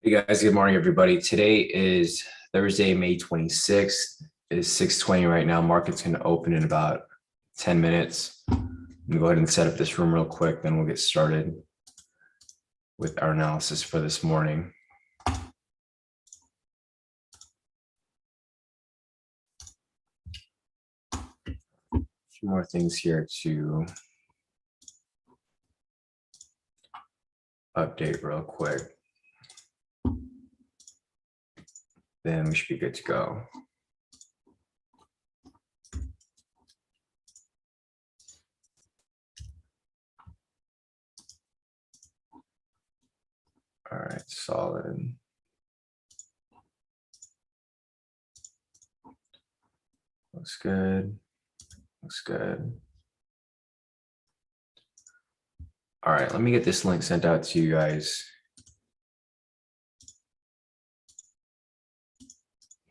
Hey guys, good morning, everybody. Today is Thursday, May 26th. It is 6:20 right now. Market's going to open in about 10 minutes. I'm going to go ahead and set up this room real quick, then we'll get started with our analysis for this morning. A few more things here to update real quick. Then we should be good to go. All right, solid. Looks good. Looks good. All right, let me get this link sent out to you guys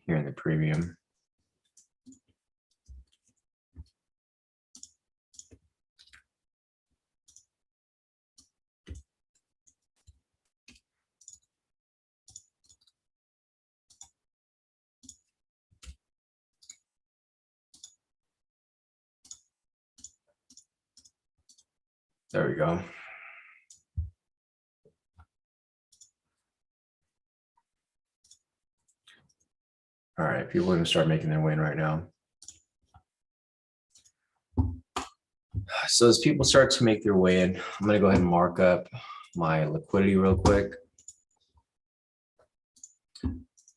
here in the premium. There we go. All right, people are going to start making their way in right now. So as people start to make their way in, I'm going to go ahead and mark up my liquidity real quick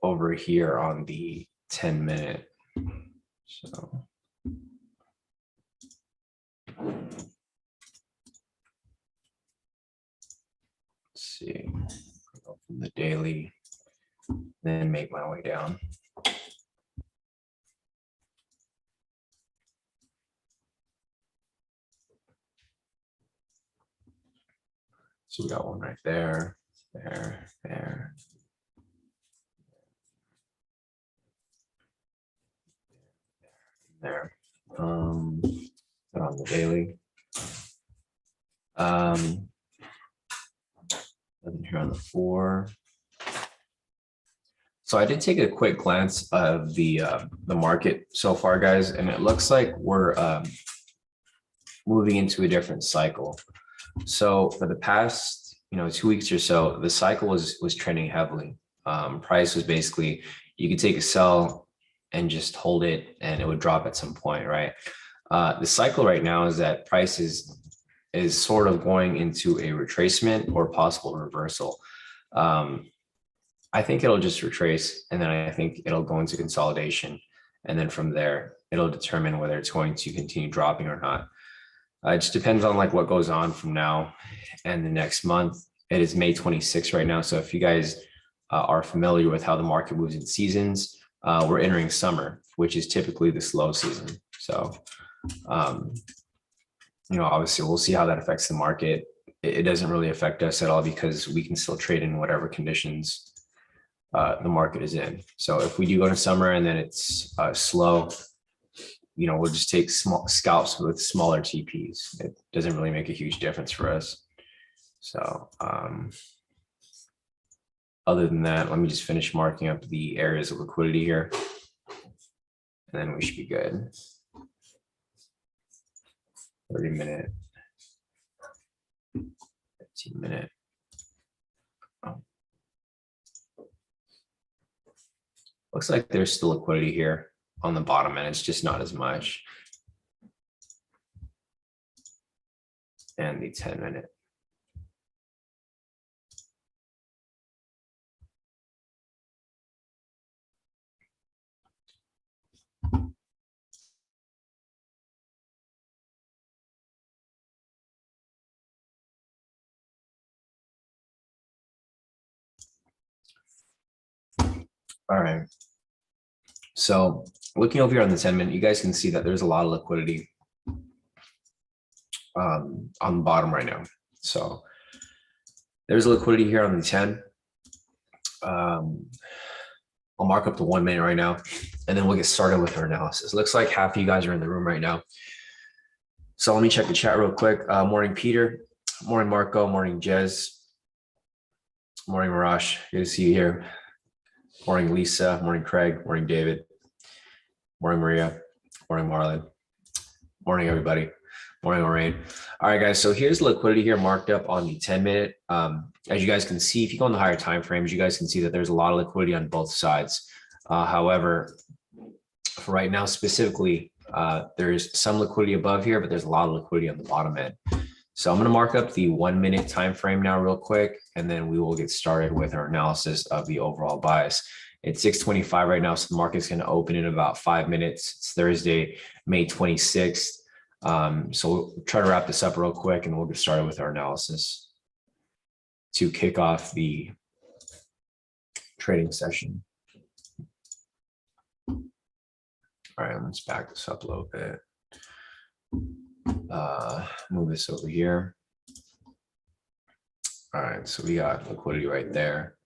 over here on the 10-minute. So let's see, go from the daily, then make my way down. So we got one right there, there. Put on the daily. Nothing here on the 4. So I did take a quick glance of the market so far, guys, and it looks like we're moving into a different cycle. So for the past 2 weeks or so, the cycle was trending heavily. Price was basically, you could take a sell and just hold it and it would drop at some point, right? The cycle right now is that price is sort of going into a retracement or possible reversal. I think it'll just retrace, and then I think it'll go into consolidation, and then from there it'll determine whether it's going to continue dropping or not. It just depends on like what goes on from now and the next month. It is May 26th right now, so if you guys are familiar with how the market moves in seasons, we're entering summer, which is typically the slow season. So obviously we'll see how that affects the market. It doesn't really affect us at all because we can still trade in whatever conditions the market is in. So if we do go to summer and then it's slow, we'll just take small scalps with smaller TPs. It doesn't really make a huge difference for us. So other than that, let me just finish marking up the areas of liquidity here, and then we should be good. 30-minute, 15-minute. Looks like there's still liquidity here on the bottom, and it's just not as much. And the 10-minute. All right. So looking over here on the 10-minute, you guys can see that there's a lot of liquidity on the bottom right now. So there's liquidity here on the 10. I'll mark up the 1 minute right now, and then we'll get started with our analysis. Looks like half of you guys are in the room right now. So let me check the chat real quick. Morning, Peter. Morning, Marco. Morning, Jez. Morning, Marash. Good to see you here. Morning, Lisa. Morning, Craig. Morning, David. Morning, Maria. Morning, Marlon. Morning, everybody. Morning, Lorraine. All right, guys. So here's liquidity here marked up on the 10-minute. As you guys can see, if you go on the higher time frames, you guys can see that there's a lot of liquidity on both sides. However, for right now specifically, there's some liquidity above here, but there's a lot of liquidity on the bottom end. So I'm going to mark up the 1-minute time frame now real quick, and then we will get started with our analysis of the overall bias. It's 6:25 right now, so the market's going to open in about 5 minutes. It's Thursday, May 26th. So we'll try to wrap this up real quick, and we'll get started with our analysis to kick off the trading session. All right, let's back this up a little bit. Move this over here. All right, so we got liquidity right there,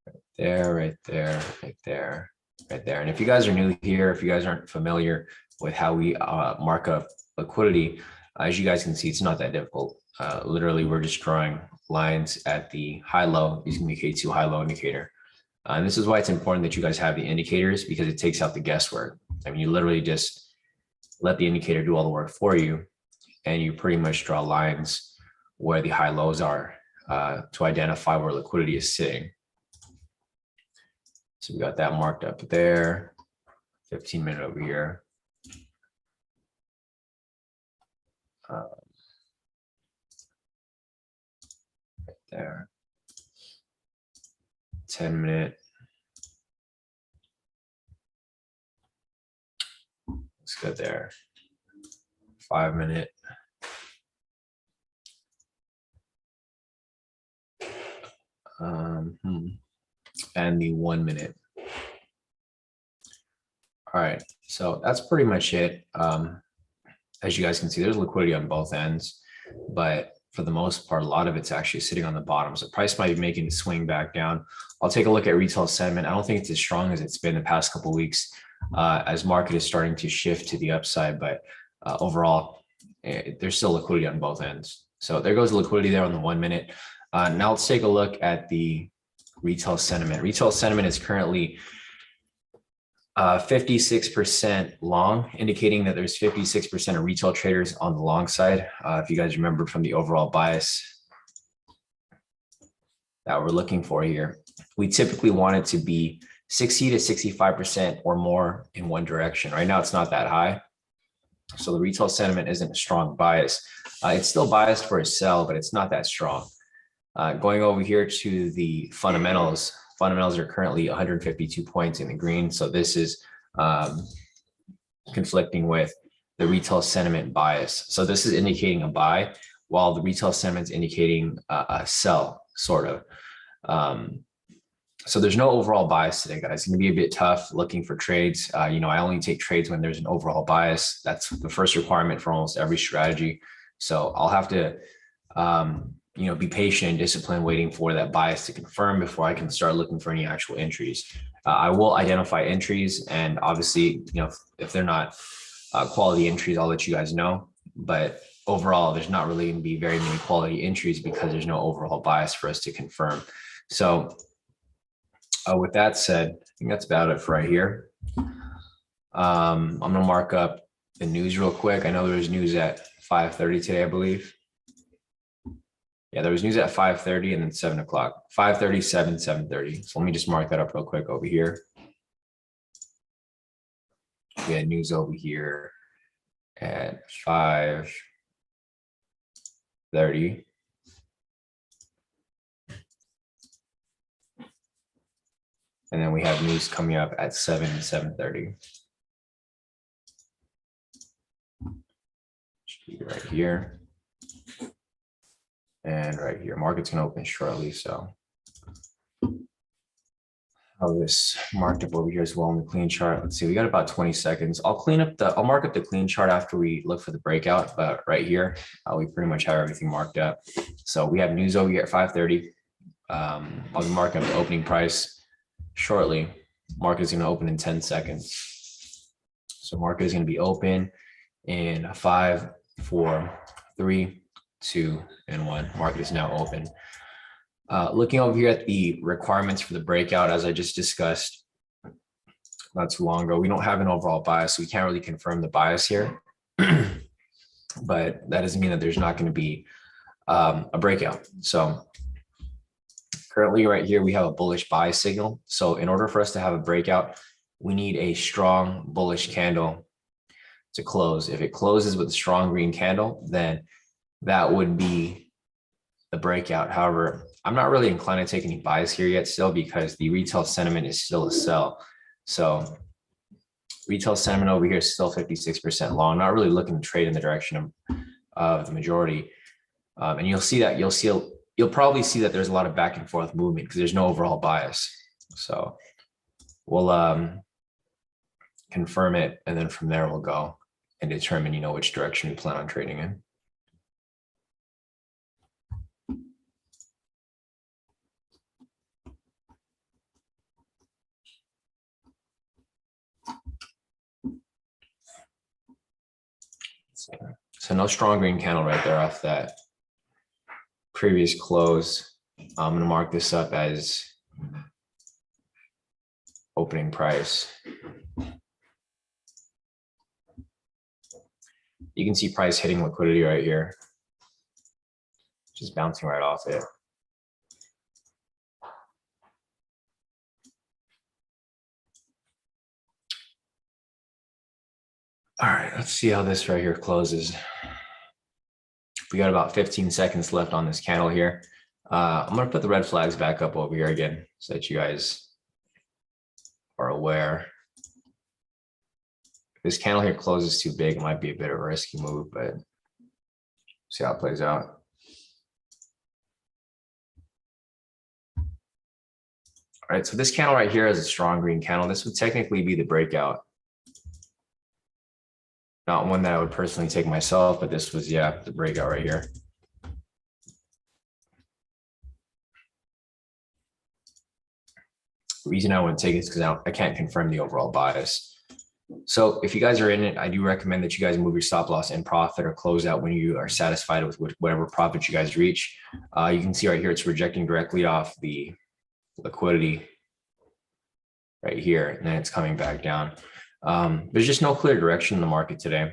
right there, right there, right there, right there. And if you guys are new here, if you guys aren't familiar with how we mark up liquidity, as you guys can see, it's not that difficult. Literally, we're just drawing lines at the high-low using the K2 high-low indicator. And this is why it's important that you guys have the indicators, because it takes out the guesswork. I mean, you literally just let the indicator do all the work for you, and you pretty much draw lines where the high lows are to identify where liquidity is sitting. So we got that marked up there, 15-minute over here. Right there, 10-minute. Let's go there, 5-minute. And the 1-minute. All right, so that's pretty much it. As you guys can see, there's liquidity on both ends, but for the most part, a lot of it's actually sitting on the bottom. So price might be making a swing back down. I'll take a look at retail sentiment. I don't think it's as strong as it's been the past couple of weeks as market is starting to shift to the upside, but overall, there's still liquidity on both ends. So there goes the liquidity there on the 1-minute. Now let's take a look at the retail sentiment. Retail sentiment is currently 56% long, indicating that there's 56% of retail traders on the long side. If you guys remember from the overall bias that we're looking for here, we typically want it to be 60 to 65% or more in one direction. Right now, it's not that high. So the retail sentiment isn't a strong bias. It's still biased for a sell, but it's not that strong. Going over here to the fundamentals, fundamentals are currently 152 points in the green. So this is conflicting with the retail sentiment bias. So this is indicating a buy, while the retail sentiment is indicating a sell, sort of. So there's no overall bias today, guys. It's going to be a bit tough looking for trades. I only take trades when there's an overall bias. That's the first requirement for almost every strategy. So I'll have to be patient and disciplined, waiting for that bias to confirm before I can start looking for any actual entries. I will identify entries, and obviously, if they're not quality entries, I'll let you guys know. But overall, there's not really going to be very many quality entries because there's no overall bias for us to confirm. So with that said, I think that's about it for right here. I'm going to mark up the news real quick. I know there's news at 5:30 today, I believe. Yeah, there was news at 5:30 and then 7 o'clock, 5:30, 7:30. So let me just mark that up real quick over here. We had news over here at 5:30. And then we have news coming up at 7:30. Should be right here. And right here, market's gonna open shortly. So I'll just marked up over here as well in the clean chart. Let's see, we got about 20 seconds. I'll mark up the clean chart after we look for the breakout, but right here, we pretty much have everything marked up. So we have news over here at 5:30. I'll be marking up the opening price shortly. Market's gonna open in 10 seconds. So market is gonna be open in 5, 4, 3, 2, and 1. Market is now open. Looking over here at the requirements for the breakout, as I just discussed not too long ago, we don't have an overall bias, so we can't really confirm the bias here. But that doesn't mean that there's not going to be a breakout. So currently right here, we have a bullish buy signal. So in order for us to have a breakout, we need a strong bullish candle to close. If it closes with a strong green candle, then that would be the breakout. However, I'm not really inclined to take any buys here yet still, because the retail sentiment is still a sell. So retail sentiment over here is still 56% long. I'm not really looking to trade in the direction of the majority. And you'll see that you'll probably see that there's a lot of back and forth movement because there's no overall bias. So we'll confirm it, and then from there we'll go and determine, which direction we plan on trading in. So no strong green candle right there off that previous close. I'm going to mark this up as opening price. You can see price hitting liquidity right here, just bouncing right off it. All right, let's see how this right here closes. We got about 15 seconds left on this candle here. I'm going to put the red flags back up over here again so that you guys are aware. If this candle here closes too big, it might be a bit of a risky move, but see how it plays out. All right, so this candle right here is a strong green candle. This would technically be the breakout. Not one that I would personally take myself, but this was, yeah, the breakout right here. The reason I wouldn't take it is because I can't confirm the overall bias. So if you guys are in it, I do recommend that you guys move your stop loss in profit or close out when you are satisfied with whatever profit you guys reach. You can see right here, it's rejecting directly off the liquidity right here, and then it's coming back down. There's just no clear direction in the market today,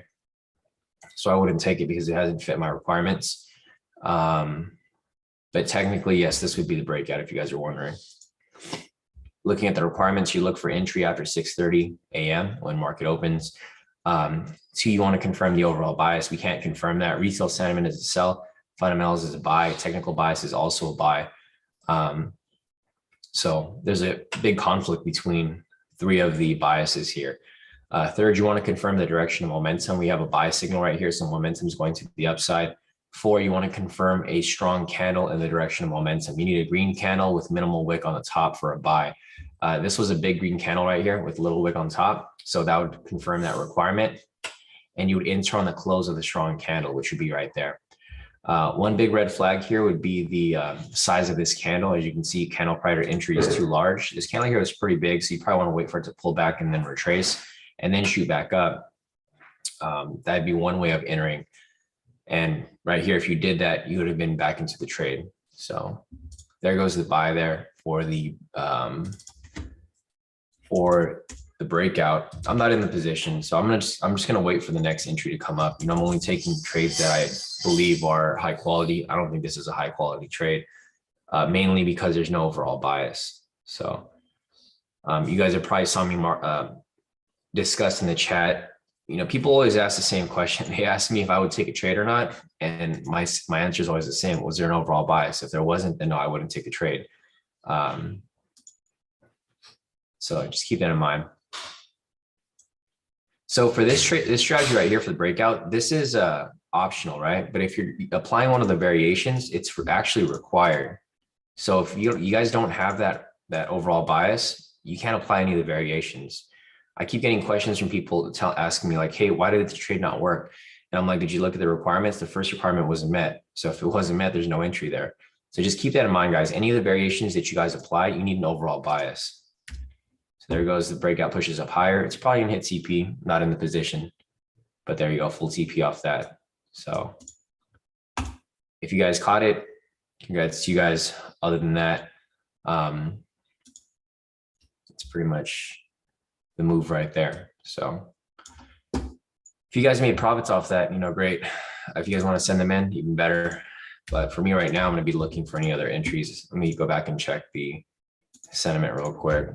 so I wouldn't take it because it hasn't fit my requirements. But technically, yes, this would be the breakout if you guys are wondering. Looking at the requirements, you look for entry after 6:30 a.m. when market opens. 2, you want to confirm the overall bias. We can't confirm that. Retail sentiment is a sell. Fundamentals is a buy. Technical bias is also a buy. So there's a big conflict between 3 of the biases here. 3rd, you want to confirm the direction of momentum. We have a buy signal right here, so momentum is going to the upside. 4, you want to confirm a strong candle in the direction of momentum. You need a green candle with minimal wick on the top for a buy. This was a big green candle right here with little wick on top, so that would confirm that requirement. And you would enter on the close of the strong candle, which would be right there. One big red flag here would be the size of this candle. As you can see, candle prior to entry is too large. This candle here is pretty big, so you probably want to wait for it to pull back and then retrace and then shoot back up. That'd be one way of entering. And right here, if you did that, you would have been back into the trade. So there goes the buy there for the breakout. I'm not in the position, so I'm just gonna wait for the next entry to come up. I'm only taking trades that I believe are high quality. I don't think this is a high quality trade, mainly because there's no overall bias. So you guys are probably saw me discuss in the chat. People always ask the same question. They ask me if I would take a trade or not, and my answer is always the same. Was there an overall bias? If there wasn't, then no, I wouldn't take a trade. So just keep that in mind. So for this strategy right here for the breakout, this is optional, right? But if you're applying one of the variations, it's actually required. So if you guys don't have that overall bias, you can't apply any of the variations. I keep getting questions from people asking me like, hey, why did the trade not work? And I'm like, did you look at the requirements? The first requirement wasn't met. So if it wasn't met, there's no entry there. So just keep that in mind, guys. Any of the variations that you guys apply, you need an overall bias. So there goes the breakout pushes up higher. It's probably gonna hit TP, not in the position, but there you go, full TP off that. So if you guys caught it, congrats to you guys. Other than that, it's pretty much the move right there. So if you guys made profits off that, great. If you guys want to send them in, even better. But for me right now, I'm going to be looking for any other entries. Let me go back and check the sentiment real quick.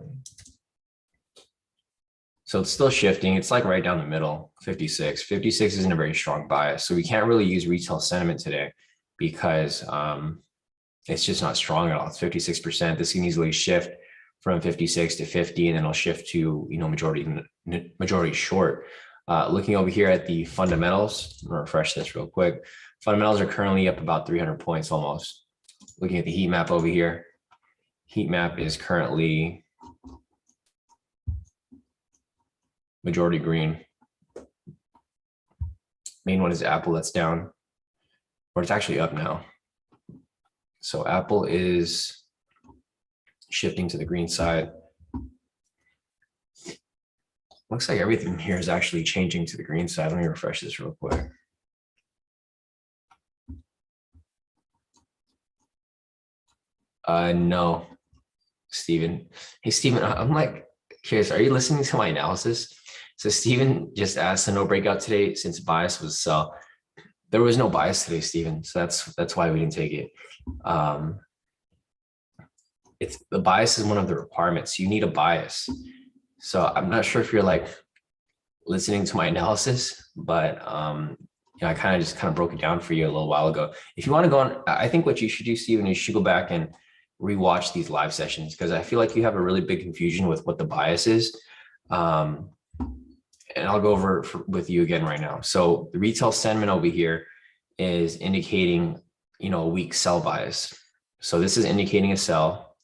So it's still shifting. It's like right down the middle, 56. 56 isn't a very strong bias. So we can't really use retail sentiment today because it's just not strong at all. It's 56%. This can easily shift from 56 to 50, and then it'll shift to, majority short. Looking over here at the fundamentals, I'm gonna refresh this real quick. Fundamentals are currently up about 300 points almost. Looking at the heat map over here, heat map is currently majority green. Main one is Apple, that's down, or it's actually up now. So Apple is shifting to the green side. Looks like everything here is actually changing to the green side. Let me refresh this real quick. No, Steven. Hey, Steven, I'm like curious, are you listening to my analysis? So Steven just asked a no breakout today since bias was sell. There was no bias today, Steven. So that's why we didn't take it. It's the bias is one of the requirements. You need a bias. So I'm not sure if you're like listening to my analysis, but I kind of broke it down for you a little while ago. If you want to go on, I think what you should do, Steven, is you should go back and rewatch these live sessions, because I feel like you have a really big confusion with what the bias is. And I'll go over with you again right now. So the retail sentiment over here is indicating, a weak sell bias. So this is indicating a sell.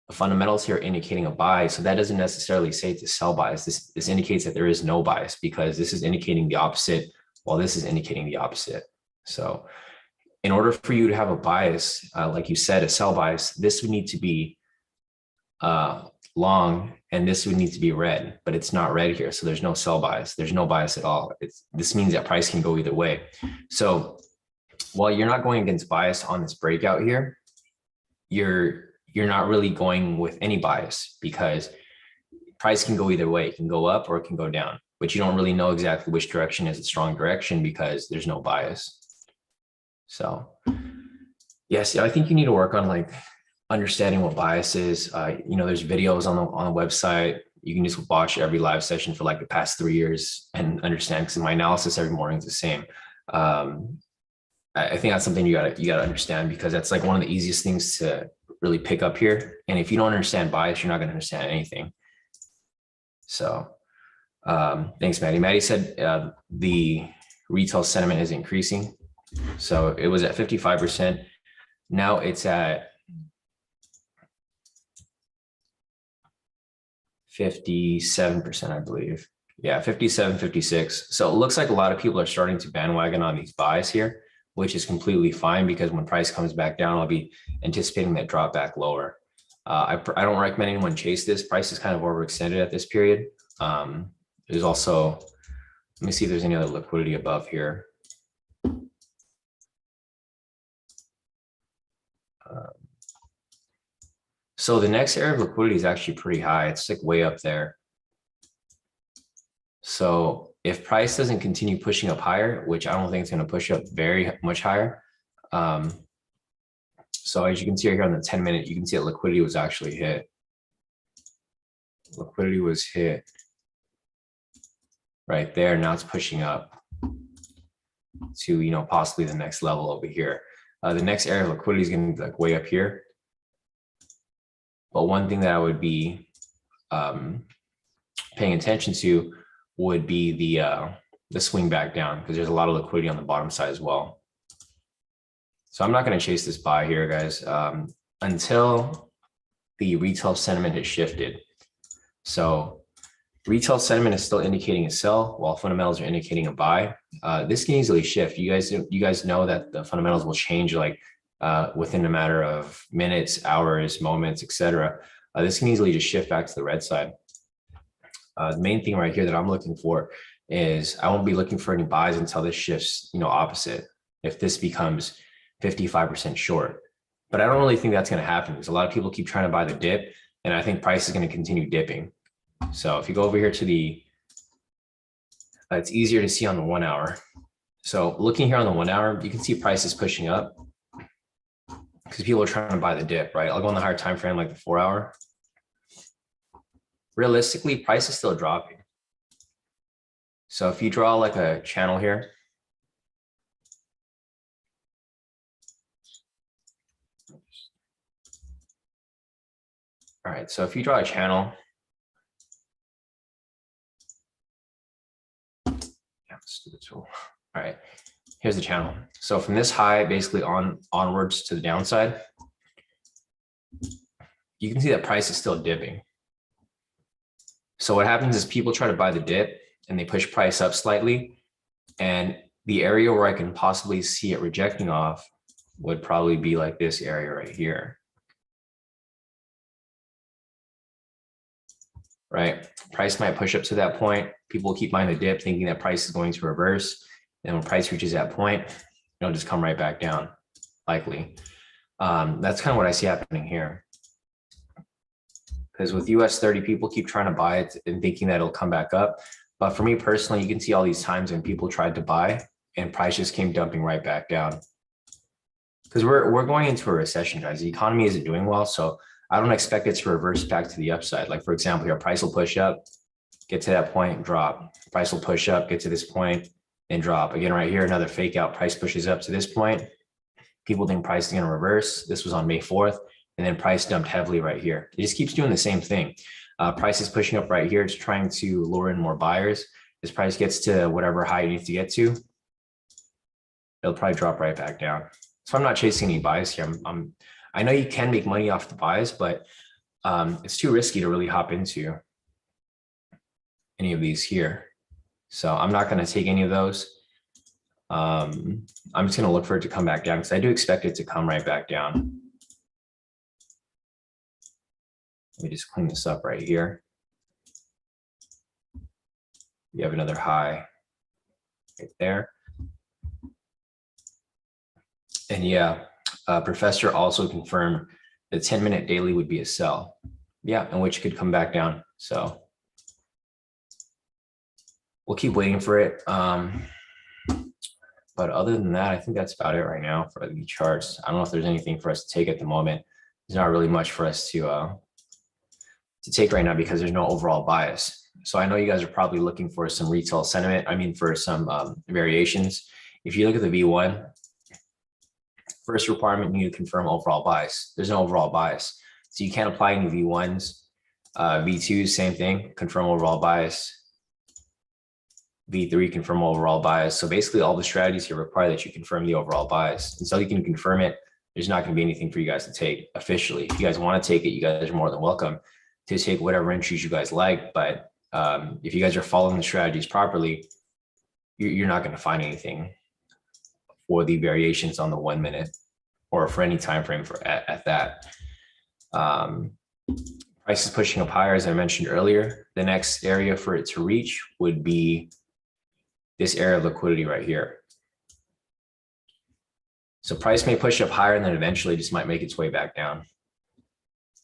The fundamentals here are indicating a buy. So that doesn't necessarily say it's a sell bias. This indicates that there is no bias, because this is indicating the opposite, while this is indicating the opposite. So in order for you to have a bias, like you said, a sell bias, this would need to be long, and this would need to be red, but it's not red here. So there's no sell bias. There's no bias at all. This means that price can go either way. So while you're not going against bias on this breakout here, you're not really going with any bias, because price can go either way. It can go up or it can go down, but you don't really know exactly which direction is a strong direction because there's no bias. So yes, I think you need to work on like understanding what bias is. There's videos on the website. You can just watch every live session for like the past 3 years and understand, because my analysis every morning is the same. I think that's something you gotta understand, because that's like one of the easiest things to really pick up here. And if you don't understand bias, you're not going to understand anything. So thanks, Maddie. Maddie said the retail sentiment is increasing. So it was at 55%. Now it's at 57%, I believe. Yeah, 57, 56. So it looks like a lot of people are starting to bandwagon on these buys here, which is completely fine, because when price comes back down, I'll be anticipating that drop back lower. I don't recommend anyone chase this. Price is kind of overextended at this period. There's also, let me see if there's any other liquidity above here. So the next area of liquidity is actually pretty high. It's like way up there. So if price doesn't continue pushing up higher, which I don't think it's going to push up very much higher. So as you can see right here on the 10-minute, you can see that liquidity was actually hit. Liquidity was hit right there. Now it's pushing up to, possibly the next level over here. The next area of liquidity is going to be like way up here. But one thing that I would be paying attention to would be the swing back down, because there's a lot of liquidity on the bottom side as well. So I'm not going to chase this buy here, guys, until the retail sentiment has shifted. So retail sentiment is still indicating a sell, while fundamentals are indicating a buy. This can easily shift. You guys know that the fundamentals will change like within a matter of minutes, hours, moments, etc. This can easily just shift back to the red side. The main thing right here that I'm looking for is I won't be looking for any buys until this shifts, opposite. If this becomes 55% short. But I don't really think that's going to happen because a lot of people keep trying to buy the dip, and I think price is going to continue dipping. So if you go over here to the, it's easier to see on the 1 hour. So looking here on the 1 hour, you can see prices pushing up because people are trying to buy the dip, right? I'll go on the higher time frame, like the 4 hour. Realistically, price is still dropping. So if you draw like a channel here, all right, so if you draw a channel, let's do the tool. All right, here's the channel. So from this high, basically onwards to the downside, you can see that price is still dipping. So what happens is people try to buy the dip and they push price up slightly. And the area where I can possibly see it rejecting off would probably be like this area right here. Right? Price might push up to that point. People keep buying the dip thinking that price is going to reverse. And when price reaches that point, it'll just come right back down, likely. That's kind of what I see happening here. Because with US30, people keep trying to buy it and thinking that it'll come back up. But for me personally, you can see all these times when people tried to buy and price just came dumping right back down. Because we're going into a recession, guys. The economy isn't doing well, so I don't expect it to reverse back to the upside. Like for example, here, price will push up, get to that point, drop. Price will push up, get to this point, and drop. Again, right here, another fake out. Price pushes up to this point. People think price is going to reverse. This was on May 4th, and then price dumped heavily right here. It just keeps doing the same thing. Price is pushing up right here. It's trying to lure in more buyers. This price gets to whatever high it needs to get to, it'll probably drop right back down. So I'm not chasing any buys here. I know you can make money off the buys, but it's too risky to really hop into any of these here. So I'm not going to take any of those. I'm just going to look for it to come back down because I do expect it to come right back down. Let me just clean this up right here. You have another high right there. And yeah, Professor also confirmed the 10-minute daily would be a sell. Yeah, and which could come back down. So we'll keep waiting for it. But other than that, I think that's about it right now for the charts. I don't know if there's anything for us to take at the moment. There's not really much for us to take right now because there's no overall bias. So I know you guys are probably looking for some retail sentiment. I mean, for some variations. If you look at the V1, first requirement, you need to confirm overall bias. There's no overall bias. So you can't apply any V1s. V2s, same thing, confirm overall bias. V3, confirm overall bias. So basically all the strategies here require that you confirm the overall bias. Until you can confirm it, there's not going to be anything for you guys to take officially. If you guys want to take it, you guys are more than welcome to take whatever entries you guys like. But if you guys are following the strategies properly, you're not going to find anything for the variations on the 1 minute or for any time frame for at that. Price is pushing up higher, as I mentioned earlier. The next area for it to reach would be this area of liquidity right here. So price may push up higher and then eventually just might make its way back down.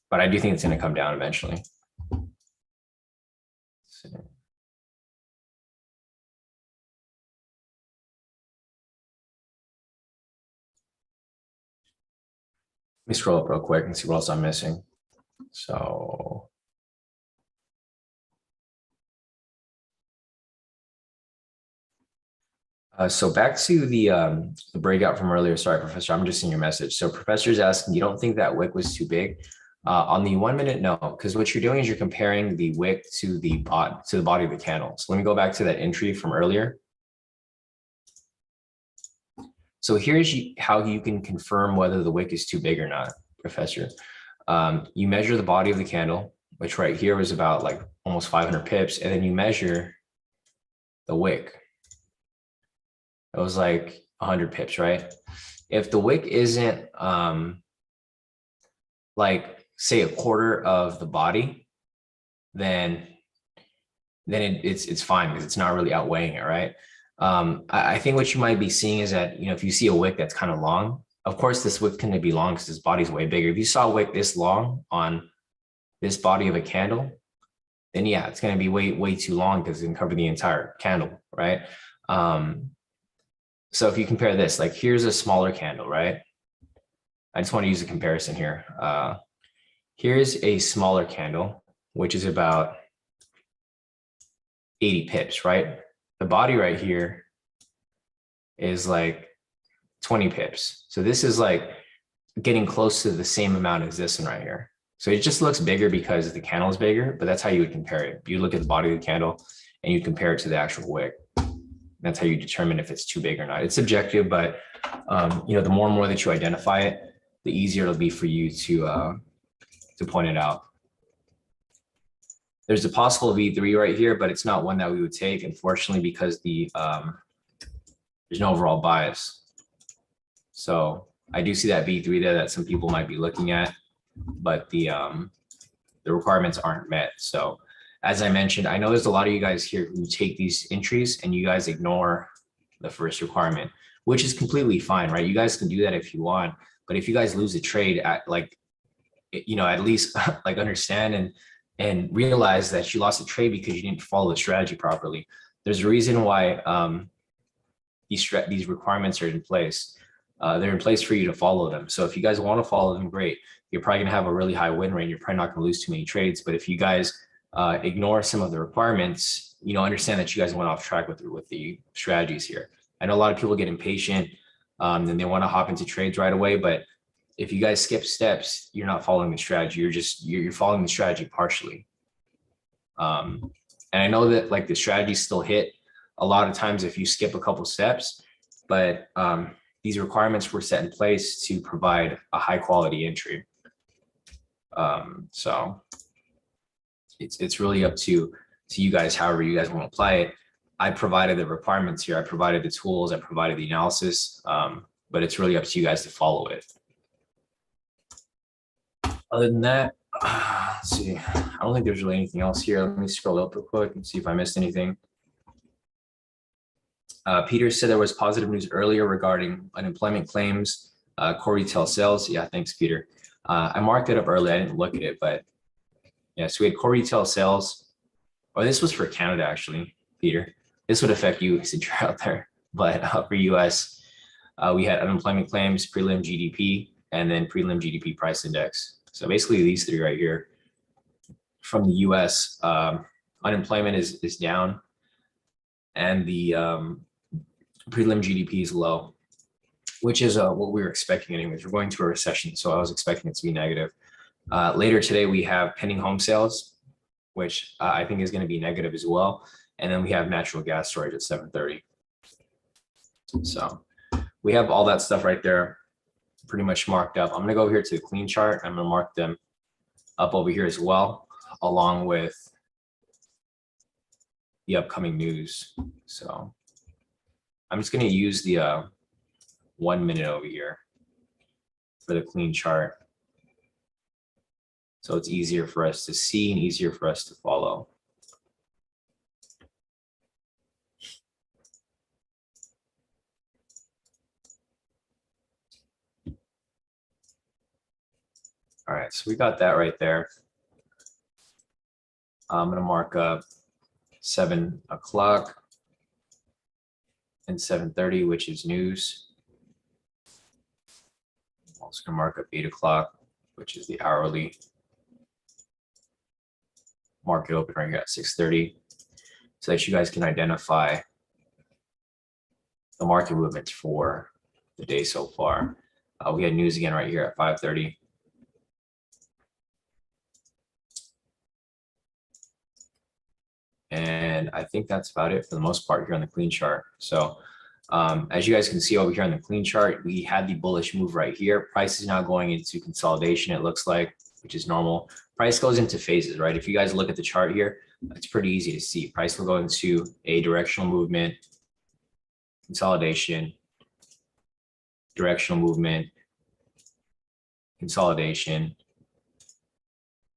But I do think it's going to come down eventually. Let me scroll up real quick and see what else I'm missing. So back to the breakout from earlier. Sorry, Professor, I'm just seeing your message. So Professor's asking, you don't think that wick was too big? On the 1 minute, no, because what you're doing is you're comparing the wick to the body of the candle. So let me go back to that entry from earlier. So here's how you can confirm whether the wick is too big or not, Professor. You measure the body of the candle, which right here was about like almost 500 pips, and then you measure the wick. It was like 100 pips, right? If the wick isn't like say a quarter of the body, then it's fine because it's not really outweighing it, right? I think what you might be seeing is that, you know, if you see a wick that's kind of long, Of course, this wick can be long because this body's way bigger. If you saw a wick this long on this body of a candle, then yeah, it's going to be way too long because it can cover the entire candle, right? So if you compare this, like here's a smaller candle, right? I just want to use a comparison here. Here's a smaller candle, which is about 80 pips, right? The body right here is like 20 pips. So this is like getting close to the same amount as this one right here. So it just looks bigger because the candle is bigger, but that's how you would compare it. You look at the body of the candle and you compare it to the actual wick. That's how you determine if it's too big or not. It's subjective, but you know, the more and more that you identify it, the easier it'll be for you to point it out. There's a possible V3 right here, but it's not one that we would take, unfortunately, because there's no overall bias. So I do see that V3 there that some people might be looking at, but the requirements aren't met. So as I mentioned, I know there's a lot of you guys here who take these entries and you guys ignore the first requirement, which is completely fine, right? You guys can do that if you want, but if you guys lose a trade at like, you know, at least like understand and realize that you lost a trade because you didn't follow the strategy properly. There's a reason why these requirements are in place. They're in place for you to follow them. So if you guys want to follow them, great. You're probably gonna have a really high win rate. You're probably not gonna lose too many trades. But if you guys ignore some of the requirements, you know, understand that you guys went off track with the strategies here. I know a lot of people get impatient and they want to hop into trades right away, but if you guys skip steps, you're not following the strategy. You're following the strategy partially. And I know that like the strategies still hit a lot of times if you skip a couple steps, but these requirements were set in place to provide a high quality entry. So it's really up to you guys, however you guys want to apply it. I provided the requirements here. I provided the tools. I provided the analysis, but it's really up to you guys to follow it. Other than that, let's see. I don't think there's really anything else here. Let me scroll up real quick and see if I missed anything. Peter said there was positive news earlier regarding unemployment claims, core retail sales. Yeah, thanks, Peter. I marked it up early. I didn't look at it, but yeah, so we had core retail sales. Oh, this was for Canada, actually, Peter. This would affect you since you're out there. But for US, we had unemployment claims, prelim GDP, and then prelim GDP price index. So basically these three right here. From the US, unemployment is down and the prelim GDP is low, which is what we were expecting anyways. We're going through a recession, so I was expecting it to be negative. Later today, we have pending home sales, which I think is going to be negative as well. And then we have natural gas storage at 7:30. So we have all that stuff right there pretty much marked up. I'm going to go here to the clean chart. I'm going to mark them up over here as well, along with the upcoming news. So I'm just going to use the 1 minute over here for the clean chart. So it's easier for us to see and easier for us to follow. All right, so we got that right there. I'm going to mark up 7 o'clock and 7:30, which is news. I'm also going to mark up 8 o'clock, which is the hourly. Market open right here at 6:30, so that you guys can identify the market movements for the day so far. We had news again right here at 5:30. And I think that's about it for the most part here on the clean chart. So as you guys can see over here on the clean chart, we had the bullish move right here. Price is now going into consolidation, it looks like, which is normal. Price goes into phases, right? If you guys look at the chart here, it's pretty easy to see. Price will go into a directional movement, consolidation, directional movement, consolidation,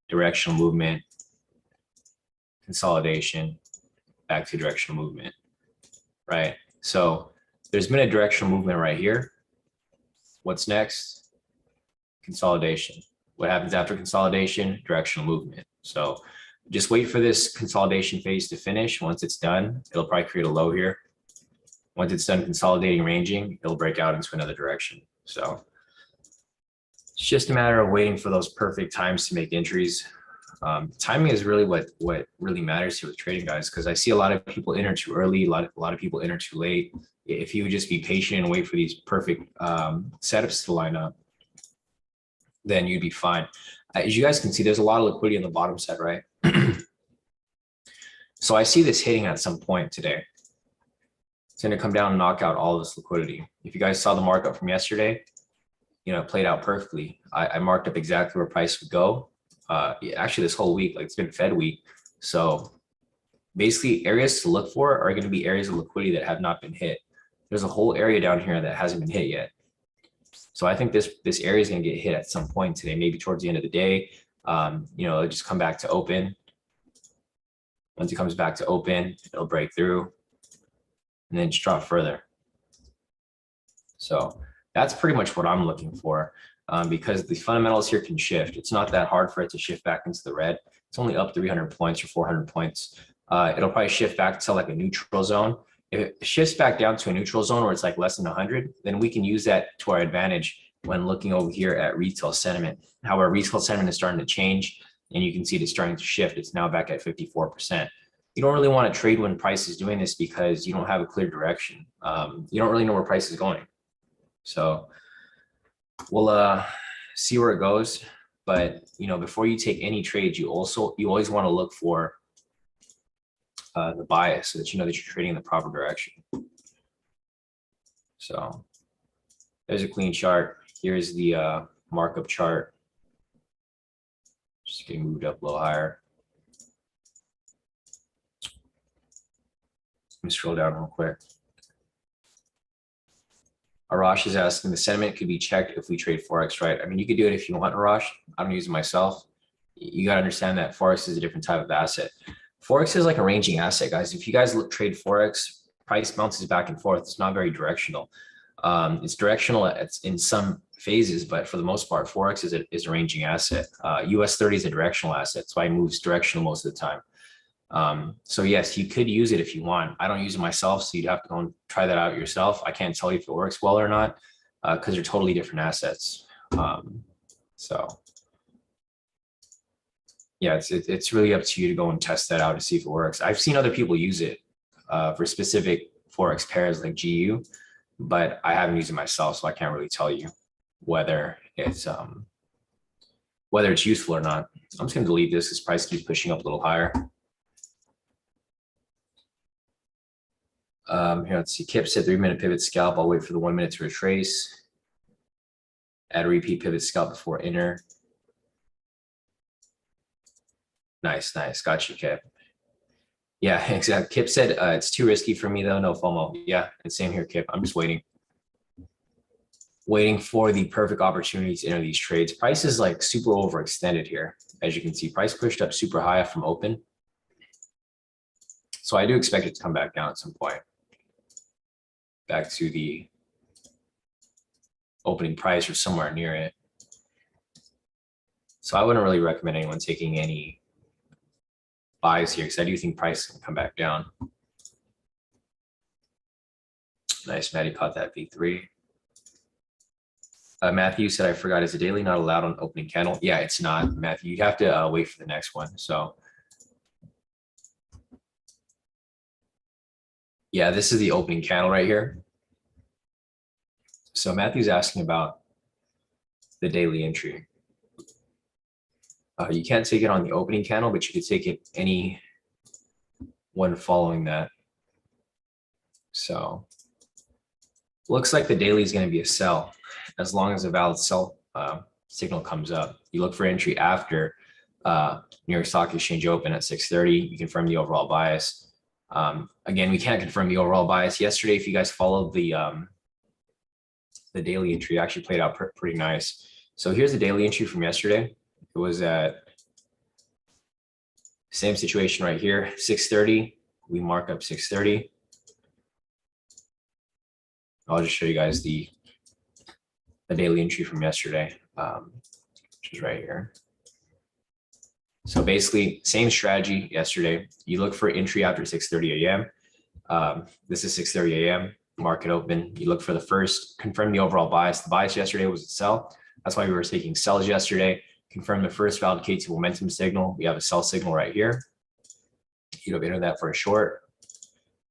directional movement, consolidation, back to directional movement, right? So there's been a directional movement right here. What's next? Consolidation. What happens after consolidation? Directional movement. So just wait for this consolidation phase to finish. Once it's done, it'll probably create a low here. Once it's done consolidating, ranging, it'll break out into another direction. So it's just a matter of waiting for those perfect times to make entries. Timing is really what really matters here with trading, guys, because I see a lot of people enter too early, a lot of people enter too late. If you would just be patient and wait for these perfect setups to line up, then you'd be fine. As you guys can see, there's a lot of liquidity on the bottom side, right? So I see this hitting at some point today. It's going to come down and knock out all this liquidity. If you guys saw the markup from yesterday, it played out perfectly. I marked up exactly where price would go. Actually, this whole week, like it's been Fed week. So basically, areas to look for are going to be areas of liquidity that have not been hit. There's a whole area down here that hasn't been hit yet. So I think this area is going to get hit at some point today, maybe towards the end of the day. It'll just come back to open. Once it comes back to open, it'll break through and then just drop further. So that's pretty much what I'm looking for, because the fundamentals here can shift. It's not that hard for it to shift back into the red. It's only up 300 points or 400 points. It'll probably shift back to like a neutral zone. If it shifts back down to a neutral zone where it's like less than 100, then we can use that to our advantage when looking over here at retail sentiment. However, retail sentiment is starting to change, and you can see it's starting to shift. It's now back at 54%. You don't really want to trade when price is doing this because you don't have a clear direction. You don't really know where price is going. So we'll see where it goes. But before you take any trades, you always want to look for the bias so that you know that you're trading in the proper direction. So there's a clean chart. Here's the markup chart. Just getting moved up a little higher. Let me scroll down real quick. Arash is asking, the sentiment could be checked if we trade forex, right? I mean, you could do it if you want, Arash. I don't use it myself. You got to understand that forex is a different type of asset. Forex is like a ranging asset, guys. If you guys trade forex, price bounces back and forth. It's not very directional. It's directional in some phases, but for the most part, forex is a ranging asset. US30 is a directional asset. That's why it moves directional most of the time. So yes, you could use it if you want. I don't use it myself, so you'd have to go and try that out yourself. I can't tell you if it works well or not, because they're totally different assets. So yeah, it's really up to you to go and test that out to see if it works. I've seen other people use it for specific forex pairs like GU, but I haven't used it myself, so I can't really tell you whether it's useful or not. I'm just going to delete this because price keeps pushing up a little higher. Here, let's see. Kip said 3-minute pivot scalp. I'll wait for the 1 minute to retrace. Add a repeat pivot scalp before enter. Nice. Got you, Kip. Yeah, exactly. Kip said it's too risky for me though. No FOMO. Yeah, it's same here, Kip. I'm just waiting for the perfect opportunity to enter these trades. Price is like super overextended here. As you can see, price pushed up super high from open. So I do expect it to come back down at some point. Back to the opening price or somewhere near it. So I wouldn't really recommend anyone taking any buys here because I do think price can come back down. Nice, Maddie caught that V3. Matthew said, I forgot, is a daily not allowed on opening candle? Yeah, it's not, Matthew. You have to wait for the next one. So yeah, this is the opening candle right here. So Matthew's asking about the daily entry. You can't take it on the opening candle, but you could take it any one following that. So looks like the daily is going to be a sell as long as a valid sell signal comes up. You look for entry after New York Stock Exchange open at 6:30. You confirm the overall bias. Again, we can't confirm the overall bias. Yesterday, if you guys followed the daily entry, actually played out pretty nice. So here's the daily entry from yesterday. It was at same situation right here, 6:30. We mark up 6:30. I'll just show you guys the the daily entry from yesterday, which is right here. So basically, same strategy yesterday. You look for entry after 6:30 a.m. This is 6:30 a.m. Market open. You look for the first, confirm the overall bias. The bias yesterday was a sell. That's why we were taking sells yesterday. Confirm the first valid K2 momentum signal. We have a sell signal right here. You'd have entered that for a short.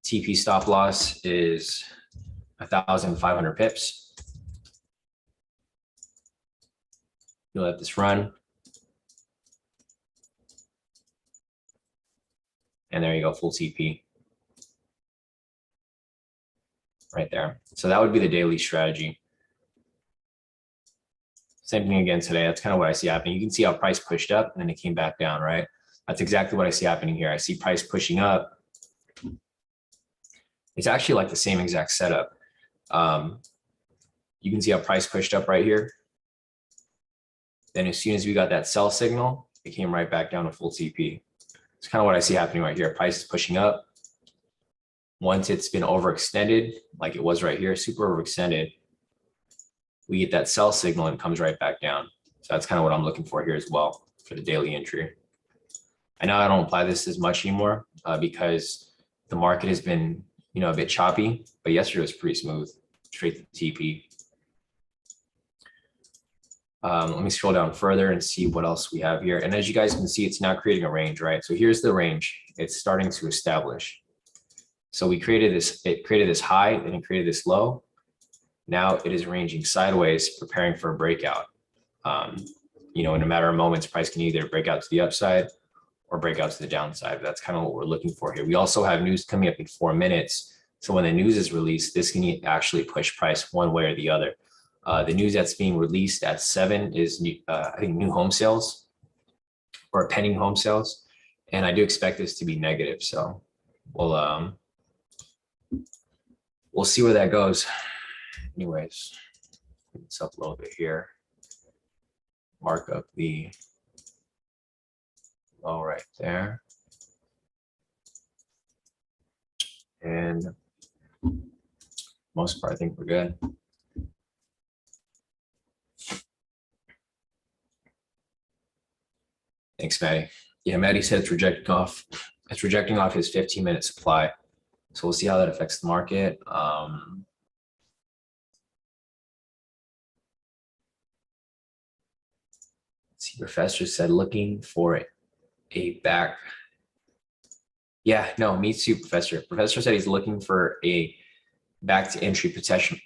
TP stop loss is 1,500 pips. You'll let this run. And there you go, full TP. Right there. So that would be the daily strategy. Same thing again today. That's kind of what I see happening. You can see how price pushed up and then it came back down, right? That's exactly what I see happening here. I see price pushing up. It's actually like the same exact setup. You can see how price pushed up right here. Then as soon as we got that sell signal, it came right back down to full TP. It's kind of what I see happening right here. Price is pushing up. Once it's been overextended, like it was right here, super overextended, we get that sell signal and it comes right back down. So that's kind of what I'm looking for here as well for the daily entry. I know I don't apply this as much anymore because the market has been, a bit choppy, but yesterday was pretty smooth, straight to TP. Let me scroll down further and see what else we have here. And as you guys can see, it's now creating a range, right? So here's the range. It's starting to establish. So it created this high and it created this low. Now it is ranging sideways, preparing for a breakout. In a matter of moments, price can either break out to the upside or break out to the downside. That's kind of what we're looking for here. We also have news coming up in 4 minutes. So when the news is released, this can actually push price one way or the other. The news that's being released at 7 is, I think, new home sales or pending home sales. And I do expect this to be negative. So we'll see where that goes. Anyways, put this up a little bit here. Mark up the low right there. And most part, I think we're good. Thanks, Maddie. Yeah, Maddie said it's rejecting off. It's rejecting off his 15-minute supply. So we'll see how that affects the market. See, Professor said looking for a back. Yeah, no, me too, Professor. Professor said he's looking for a back to entry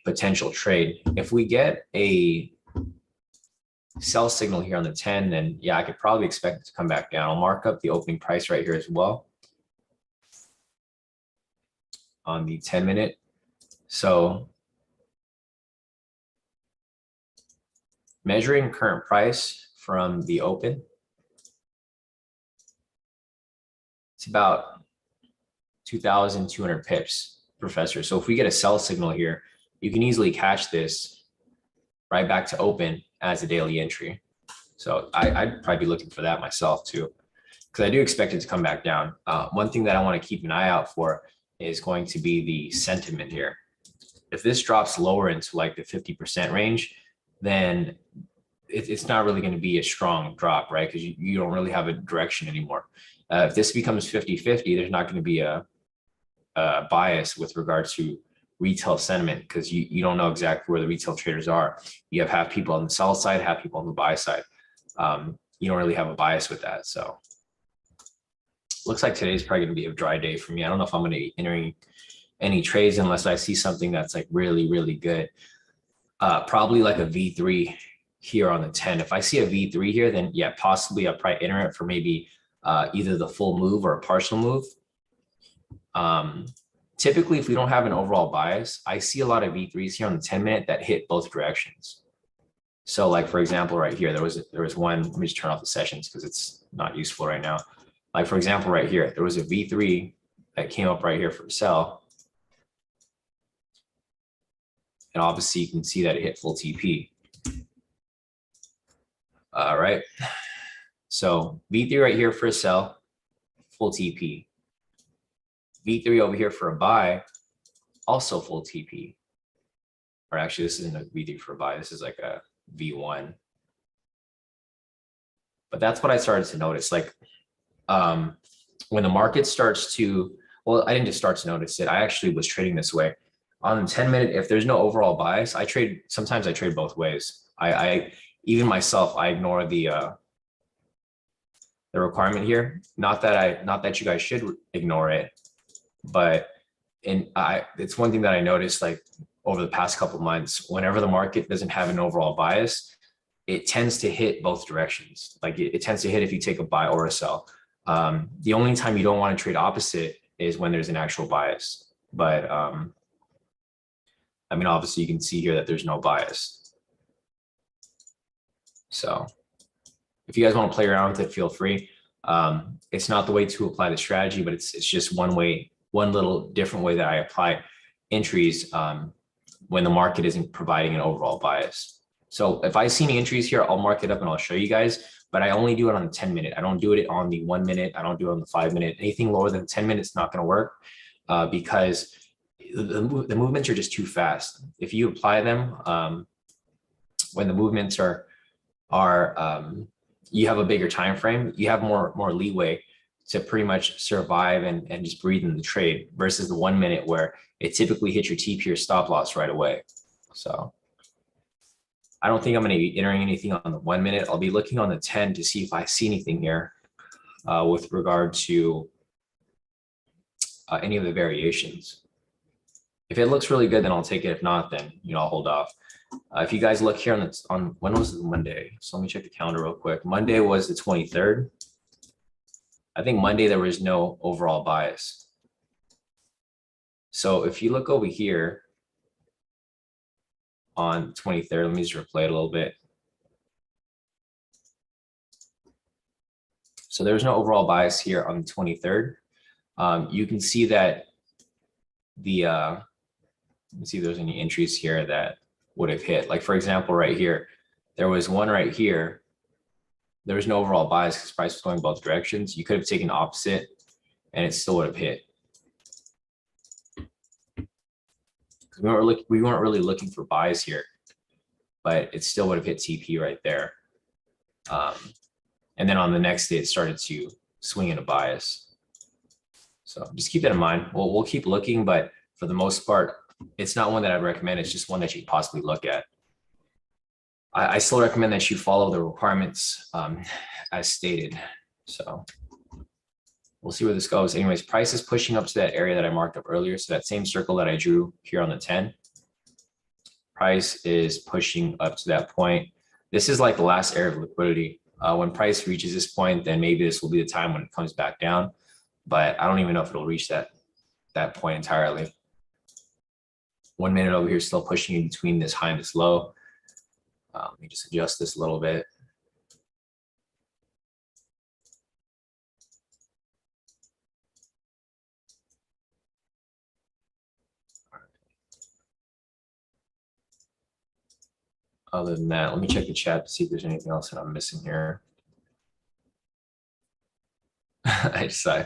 potential trade. If we get a sell signal here on the 10, then yeah, I could probably expect it to come back down. I'll mark up the opening price right here as well on the 10-minute. So measuring current price from the open, it's about 2,200 pips, Professor. So if we get a sell signal here, you can easily catch this right back to open as a daily entry. So I'd probably be looking for that myself too, because I do expect it to come back down. One thing that I want to keep an eye out for is going to be the sentiment here. If this drops lower into like the 50% range, then it's not really going to be a strong drop, right? Because you don't really have a direction anymore. If this becomes 50-50, there's not going to be a bias with regards to retail sentiment because you don't know exactly where the retail traders are. You have half people on the sell side, half people on the buy side. You don't really have a bias with that. So looks like today's probably going to be a dry day for me. I don't know if I'm going to be entering any trades unless I see something that's like really, really good. Probably like a V3 here on the 10. If I see a V3 here, then yeah, possibly I'll probably enter it for maybe either the full move or a partial move. Typically, if we don't have an overall bias, I see a lot of V3s here on the 10-minute that hit both directions. So like, for example, right here, there was one, let me just turn off the sessions because it's not useful right now. Like, for example, right here, there was a V3 that came up right here for a sell. And obviously you can see that it hit full TP. All right. So V3 right here for a sell, full TP. V3 over here for a buy, also full TP. or actually this isn't a V3 for buy, this is like a V1. But that's what I started to notice. Like when the market starts to, well, I didn't just start to notice it. I actually was trading this way. On the 10-minute, if there's no overall bias, sometimes I trade both ways. I even myself, I ignore the requirement here. Not that you guys should ignore it, but it's one thing that I noticed like over the past couple of months, whenever the market doesn't have an overall bias, it tends to hit both directions. Like it tends to hit if you take a buy or a sell. The only time you don't want to trade opposite is when there's an actual bias. But I mean, obviously you can see here that there's no bias. So if you guys want to play around with it, feel free. It's not the way to apply the strategy, but it's just one little different way that I apply entries when the market isn't providing an overall bias. So if I see any entries here, I'll mark it up and I'll show you guys, but I only do it on the 10-minute. I don't do it on the 1 minute. I don't do it on the 5-minute. Anything lower than 10 minutes is not going to work because the movements are just too fast. If you apply them when the movements are you have a bigger time frame, you have more leeway to pretty much survive and just breathe in the trade versus the 1 minute where it typically hits your TP or stop loss right away. So I don't think I'm going to be entering anything on the 1 minute. I'll be looking on the 10 to see if I see anything here with regard to any of the variations. If it looks really good, then I'll take it. If not, then I'll hold off. If you guys look here on when was it, Monday? So let me check the calendar real quick. Monday was the 23rd. I think Monday there was no overall bias. So if you look over here on 23rd, let me just replay it a little bit. So there's no overall bias here on the 23rd. You can see that let's see if there's any entries here that would have hit. Like for example, right here, there was one right here. There was no overall bias because price was going both directions. You could have taken opposite and it still would have hit. We weren't really looking for buys here, but it still would have hit TP right there. And then on the next day, it started to swing in a bias. So just keep that in mind. We'll keep looking, but for the most part, it's not one that I'd recommend. It's just one that you could possibly look at. I still recommend that you follow the requirements as stated. So we'll see where this goes. Anyways, price is pushing up to that area that I marked up earlier. So that same circle that I drew here on the 10. Price is pushing up to that point. This is like the last area of liquidity. When price reaches this point, then maybe this will be the time when it comes back down. But I don't even know if it'll reach that point entirely. 1 minute over here, still pushing in between this high and this low. Let me just adjust this a little bit. Other than that, let me check the chat to see if there's anything else that I'm missing here. I just saw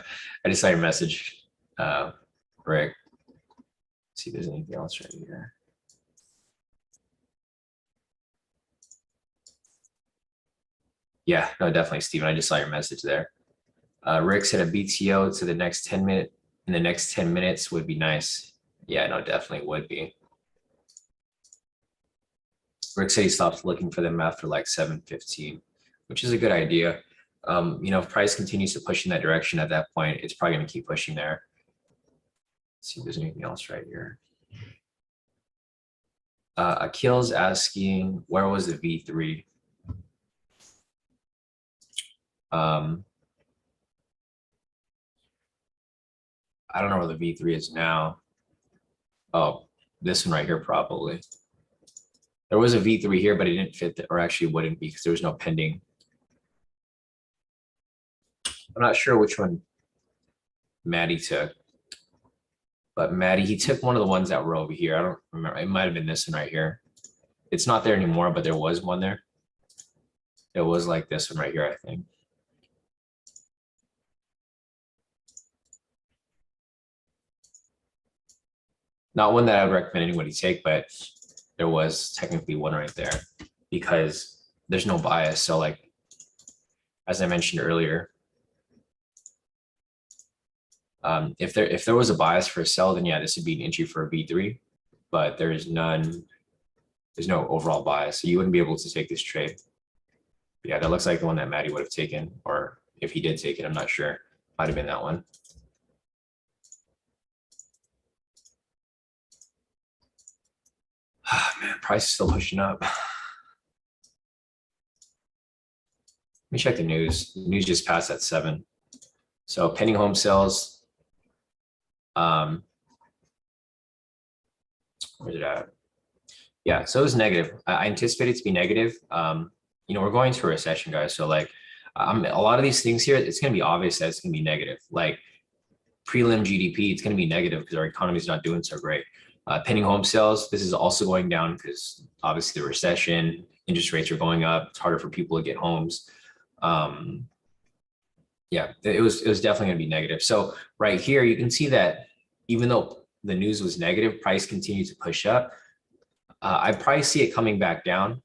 your message, Rick. See if there's anything else right here. Yeah, no, definitely, Steven. I just saw your message there. Rick said a BTO to the next 10 minute in the next 10 minutes would be nice. Yeah, no, definitely would be. Rick said he stopped looking for them after like 7:15, which is a good idea. If price continues to push in that direction at that point, it's probably going to keep pushing there. Let's see if there's anything else right here. Akil's asking, where was the V3? I don't know where the V3 is now. Oh, this one right here, probably. There was a V3 here, but it didn't fit, or actually wouldn't be because there was no pending. I'm not sure which one Maddie took, but Maddie, he took one of the ones that were over here. I don't remember. It might have been this one right here. It's not there anymore, but there was one there. It was like this one right here, I think. Not one that I would recommend anybody take, but there was technically one right there because there's no bias. So like, as I mentioned earlier, if there was a bias for a sell, then yeah, this would be an entry for a V3, but there is none. There's no overall bias, so you wouldn't be able to take this trade. Yeah, that looks like the one that Maddie would have taken, or if he did take it, I'm not sure. Might have been that one. Man, price is still pushing up. Let me check the news. The news just passed at 7. So pending home sales. Where's it at? Yeah, so it was negative. I anticipated it to be negative. You know, we're going to a recession, guys. So like, a lot of these things here, it's going to be obvious that it's going to be negative. Like prelim GDP, it's going to be negative because our economy is not doing so great. Pending home sales, this is also going down because obviously the recession, interest rates are going up. It's harder for people to get homes. Yeah, it was definitely going to be negative. So right here, you can see that even though the news was negative, price continued to push up. I probably see it coming back down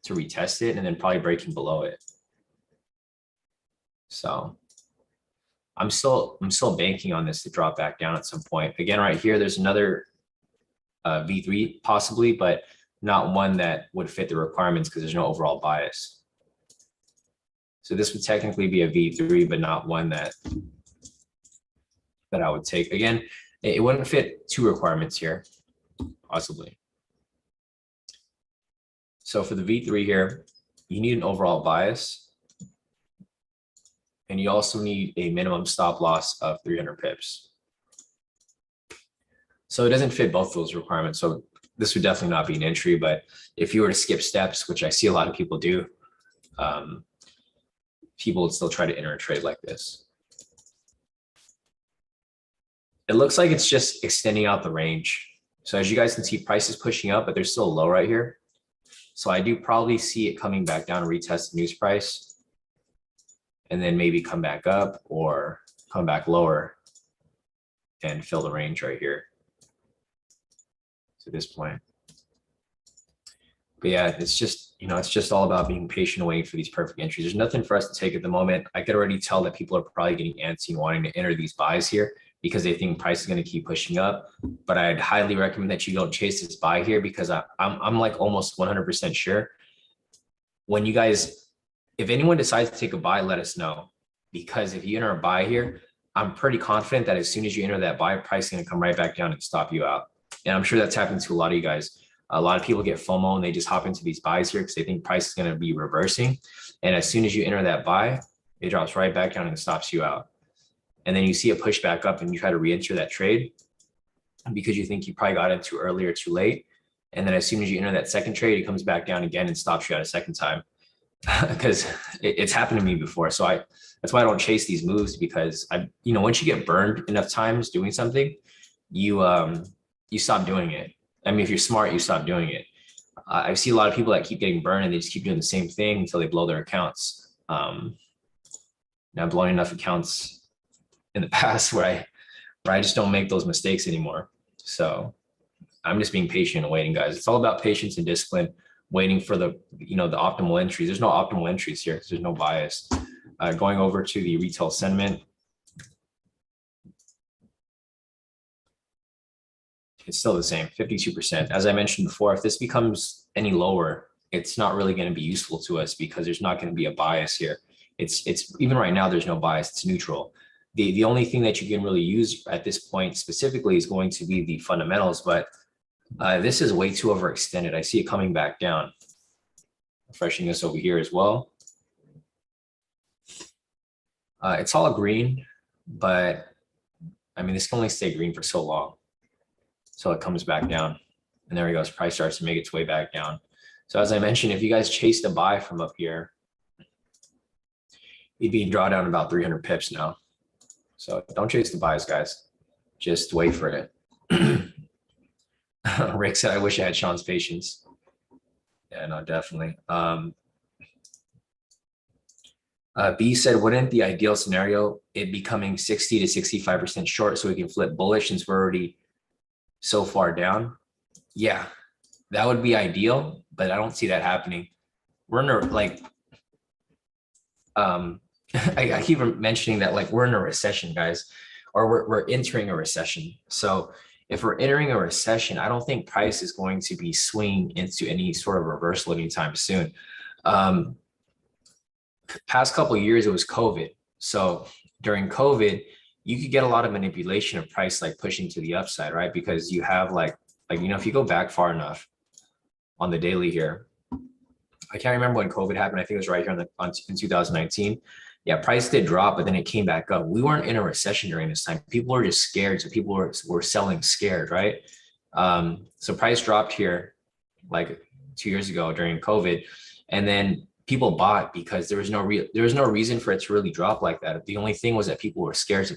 to retest it and then probably breaking below it. So I'm still banking on this to drop back down at some point. Again, right here, there's another V3 possibly, but not one that would fit the requirements because there's no overall bias. So this would technically be a V3, but not one that I would take. Again, it wouldn't fit 2 requirements here, possibly. So for the V3 here, you need an overall bias. And you also need a minimum stop loss of 300 pips. So it doesn't fit both those requirements. So this would definitely not be an entry, but if you were to skip steps, which I see a lot of people do, people would still try to enter a trade like this. It looks like it's just extending out the range. So as you guys can see, price is pushing up, but they're still low right here. So I do probably see it coming back down, retest the news price, and then maybe come back up or come back lower and fill the range right here to this point. But yeah, it's just, you know, it's just all about being patient, waiting for these perfect entries. There's nothing for us to take at the moment. I could already tell that people are probably getting antsy and wanting to enter these buys here because they think price is going to keep pushing up. But I'd highly recommend that you don't chase this buy here because I'm like almost 100% sure when you guys, if anyone decides to take a buy, let us know. Because if you enter a buy here, I'm pretty confident that as soon as you enter that buy, price is going to come right back down and stop you out. And I'm sure that's happened to a lot of you guys. A lot of people get FOMO and they just hop into these buys here because they think price is going to be reversing. And as soon as you enter that buy, it drops right back down and stops you out. And then you see it push back up and you try to re-enter that trade because you think you probably got in too early or too late. And then as soon as you enter that second trade, it comes back down again and stops you out a second time. Because it's happened to me before. So that's why I don't chase these moves because you know, once you get burned enough times doing something, you stop doing it. I mean, if you're smart, you stop doing it. I see a lot of people that keep getting burned and they just keep doing the same thing until they blow their accounts. Now I've blown enough accounts in the past where I just don't make those mistakes anymore. So I'm just being patient and waiting, guys. It's all about patience and discipline, waiting for the, you know, the optimal entries. There's no optimal entries here because there's no bias. Going over to the retail sentiment. It's still the same, 52%. As I mentioned before, if this becomes any lower, it's not really going to be useful to us because there's not going to be a bias here. It's even right now, there's no bias, it's neutral. The only thing that you can really use at this point specifically is going to be the fundamentals, but this is way too overextended. I see it coming back down. Refreshing this over here as well. It's all green, but I mean, this can only stay green for so long. So it comes back down and there it goes. Price starts to make its way back down. So as I mentioned, if you guys chase the buy from up here, you'd be drawdown about 300 pips now. So don't chase the buys, guys. Just wait for it. Rick said, I wish I had Sean's patience. Yeah, no, definitely. B said, wouldn't the ideal scenario it becoming 60 to 65% short so we can flip bullish since we're already so far down? Yeah, That would be ideal, but I don't see that happening. We're in a like I keep mentioning that like we're in a recession, guys, or we're entering a recession. So if we're entering a recession, I don't think price is going to be swinging into any sort of reversal anytime soon. Um, Past couple of years, it was COVID. So during COVID, you could get a lot of manipulation of price, like pushing to the upside, right? Because you have like if you go back far enough on the daily here, I can't remember when COVID happened. I think it was right here in 2019. Yeah, price did drop, but then it came back up. We weren't in a recession during this time. People were just scared, so people were selling scared, right? So price dropped here like 2 years ago during COVID, and then people bought because there was no reason for it to really drop like that. The only thing was that people were scared, so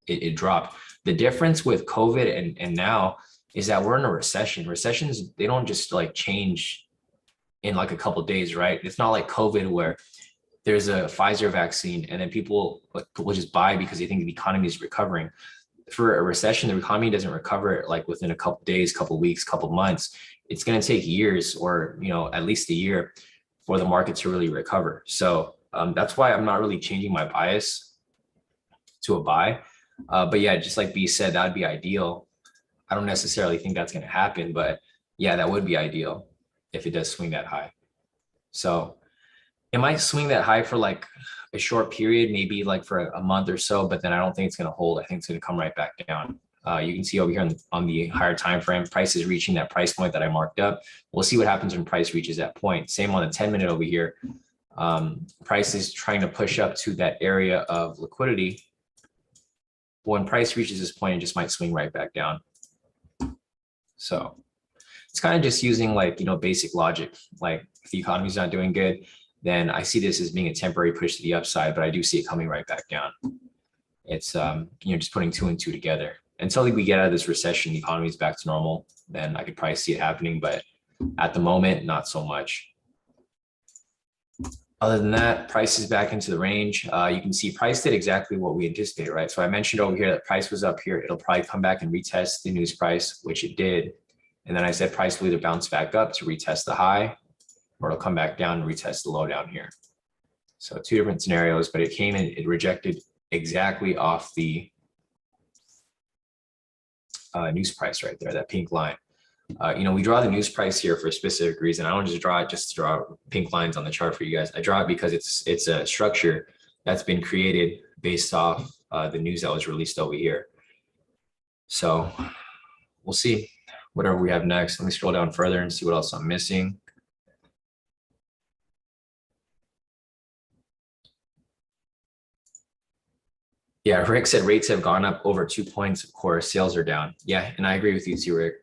it dropped. The difference with COVID and now is that we're in a recession. Recessions, they don't just like change in like a couple of days, right? It's not like COVID where there's a Pfizer vaccine and then people will just buy because they think the economy is recovering. For a recession, the economy doesn't recover like within a couple of days, couple of weeks, couple of months. It's going to take years, or at least a year, for the market to really recover. So that's why I'm not really changing my bias to a buy. But yeah, just like B said, that'd be ideal. I don't necessarily think that's going to happen, but yeah, that would be ideal if it does swing that high. So it might swing that high for like a short period, maybe like for a month or so, but then I don't think it's going to hold. I think it's going to come right back down. You can see over here on the higher time frame, price is reaching that price point that I marked up. We'll see what happens when price reaches that point. Same on the 10-minute over here. Price is trying to push up to that area of liquidity. When price reaches this point, it just might swing right back down. So it's kind of just using like, basic logic. Like if the economy's not doing good, then I see this as being a temporary push to the upside, but I do see it coming right back down. It's, just putting two and two together. Until we get out of this recession, the economy is back to normal, then I could probably see it happening, but at the moment, not so much. Other than that, price is back into the range. You can see price did exactly what we anticipated, right? So I mentioned over here that price was up here. It'll probably come back and retest the news price, which it did. And then I said price will either bounce back up to retest the high, or it'll come back down and retest the low down here. So two different scenarios, but it came in, it rejected exactly off the news price right there, that pink line. We draw the news price here for a specific reason. I don't just draw it just to draw pink lines on the chart for you guys. I draw it because it's a structure that's been created based off the news that was released over here. So we'll see whatever we have next. Let me scroll down further and see what else I'm missing. Yeah, Rick said rates have gone up over 2 points. Of course, sales are down. Yeah, and I agree with you too, Rick.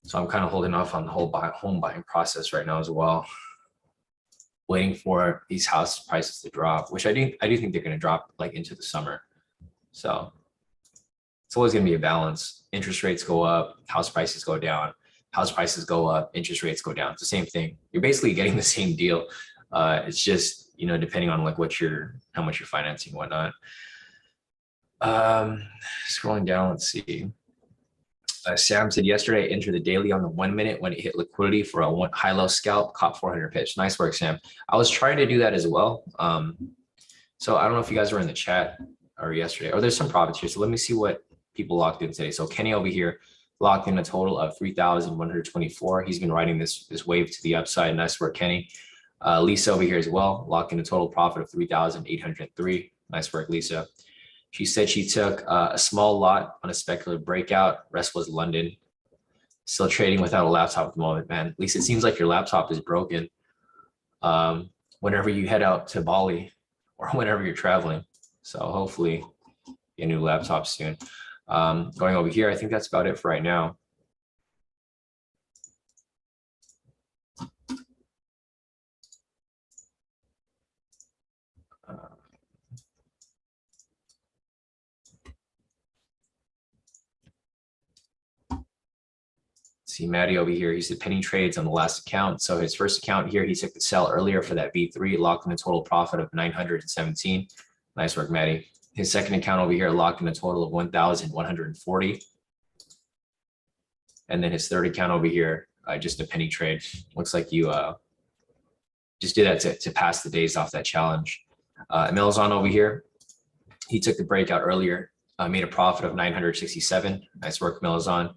So I'm kind of holding off on the whole home buying process right now as well, waiting for these house prices to drop, which I do think they're going to drop like into the summer. So it's always going to be a balance. Interest rates go up, house prices go down. House prices go up, interest rates go down. It's the same thing. You're basically getting the same deal. It's just depending on like how much you're financing and whatnot. Scrolling down, let's see. Sam said yesterday, enter the daily on the 1 minute when it hit liquidity for a high-low scalp, caught 400 pips. Nice work, Sam. I was trying to do that as well. So I don't know if you guys were in the chat or yesterday, or there's some profits here. So let me see what people locked in today. So Kenny over here locked in a total of 3,124. He's been riding this wave to the upside. Nice work, Kenny. Lisa over here as well, locked in a total profit of 3,803. Nice work, Lisa. She said she took a small lot on a speculative breakout. Rest was London. Still trading without a laptop at the moment, man. Lisa, it seems like your laptop is broken whenever you head out to Bali or whenever you're traveling. So hopefully get a new laptop soon. Going over here, I think that's about it for right now. See Maddie over here, he said penny trades on the last account. So his first account here, he took the sell earlier for that V3, locked in a total profit of 917. Nice work, Maddie. His second account over here locked in a total of 1,140. And then his third account over here, just a penny trade. Looks like you just did that to pass the days off that challenge. Melzon over here, he took the breakout earlier, made a profit of 967. Nice work, Melzon.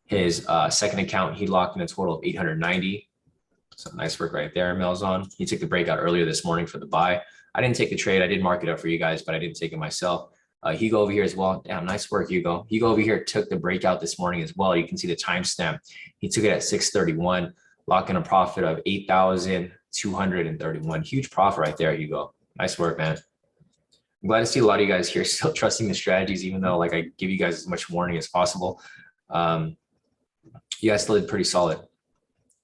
His second account, he locked in a total of 890. So nice work right there, Melzon. He took the breakout earlier this morning for the buy. I didn't take the trade. I did mark it up for you guys, but I didn't take it myself. Hugo over here as well. Damn, nice work, Hugo. Hugo over here took the breakout this morning as well. You can see the timestamp. He took it at 6:31, locking a profit of 8,231. Huge profit right there, Hugo. Nice work, man. I'm glad to see a lot of you guys here still trusting the strategies, even though like I give you guys as much warning as possible. You guys still did pretty solid.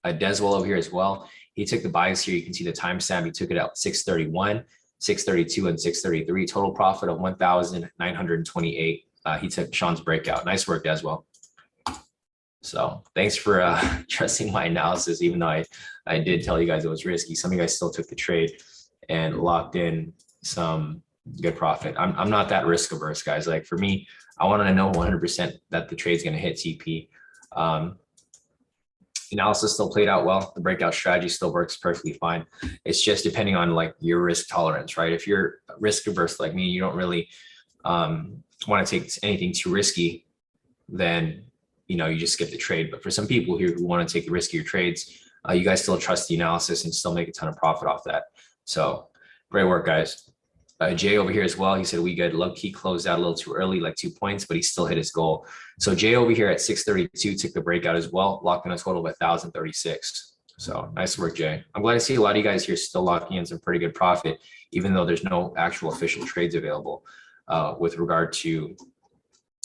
Deswell over here as well. He took the buys here. You can see the timestamp. He took it out 6:31, 6:32, and 6:33. Total profit of 1,928. He took Sean's breakout. Nice work, Deswell. So thanks for trusting my analysis, even though I did tell you guys it was risky. Some of you guys still took the trade and locked in some good profit. I'm not that risk averse, guys. Like for me, I want to know 100% that the trade's going to hit TP. Analysis still played out well. The breakout strategy still works perfectly fine. It's just depending on like your risk tolerance, right? If you're risk averse like me, you don't really want to take anything too risky, then you just skip the trade. But for some people here who want to take the riskier trades, you guys still trust the analysis and still make a ton of profit off that. So great work, guys. Jay over here as well. He said we good. Low key closed out a little too early, like 2 points, but he still hit his goal. So Jay over here at 6:32 took the breakout as well, locked in a total of 1,036. So nice work, Jay. I'm glad to see a lot of you guys here still locking in some pretty good profit, even though there's no actual official trades available with regard to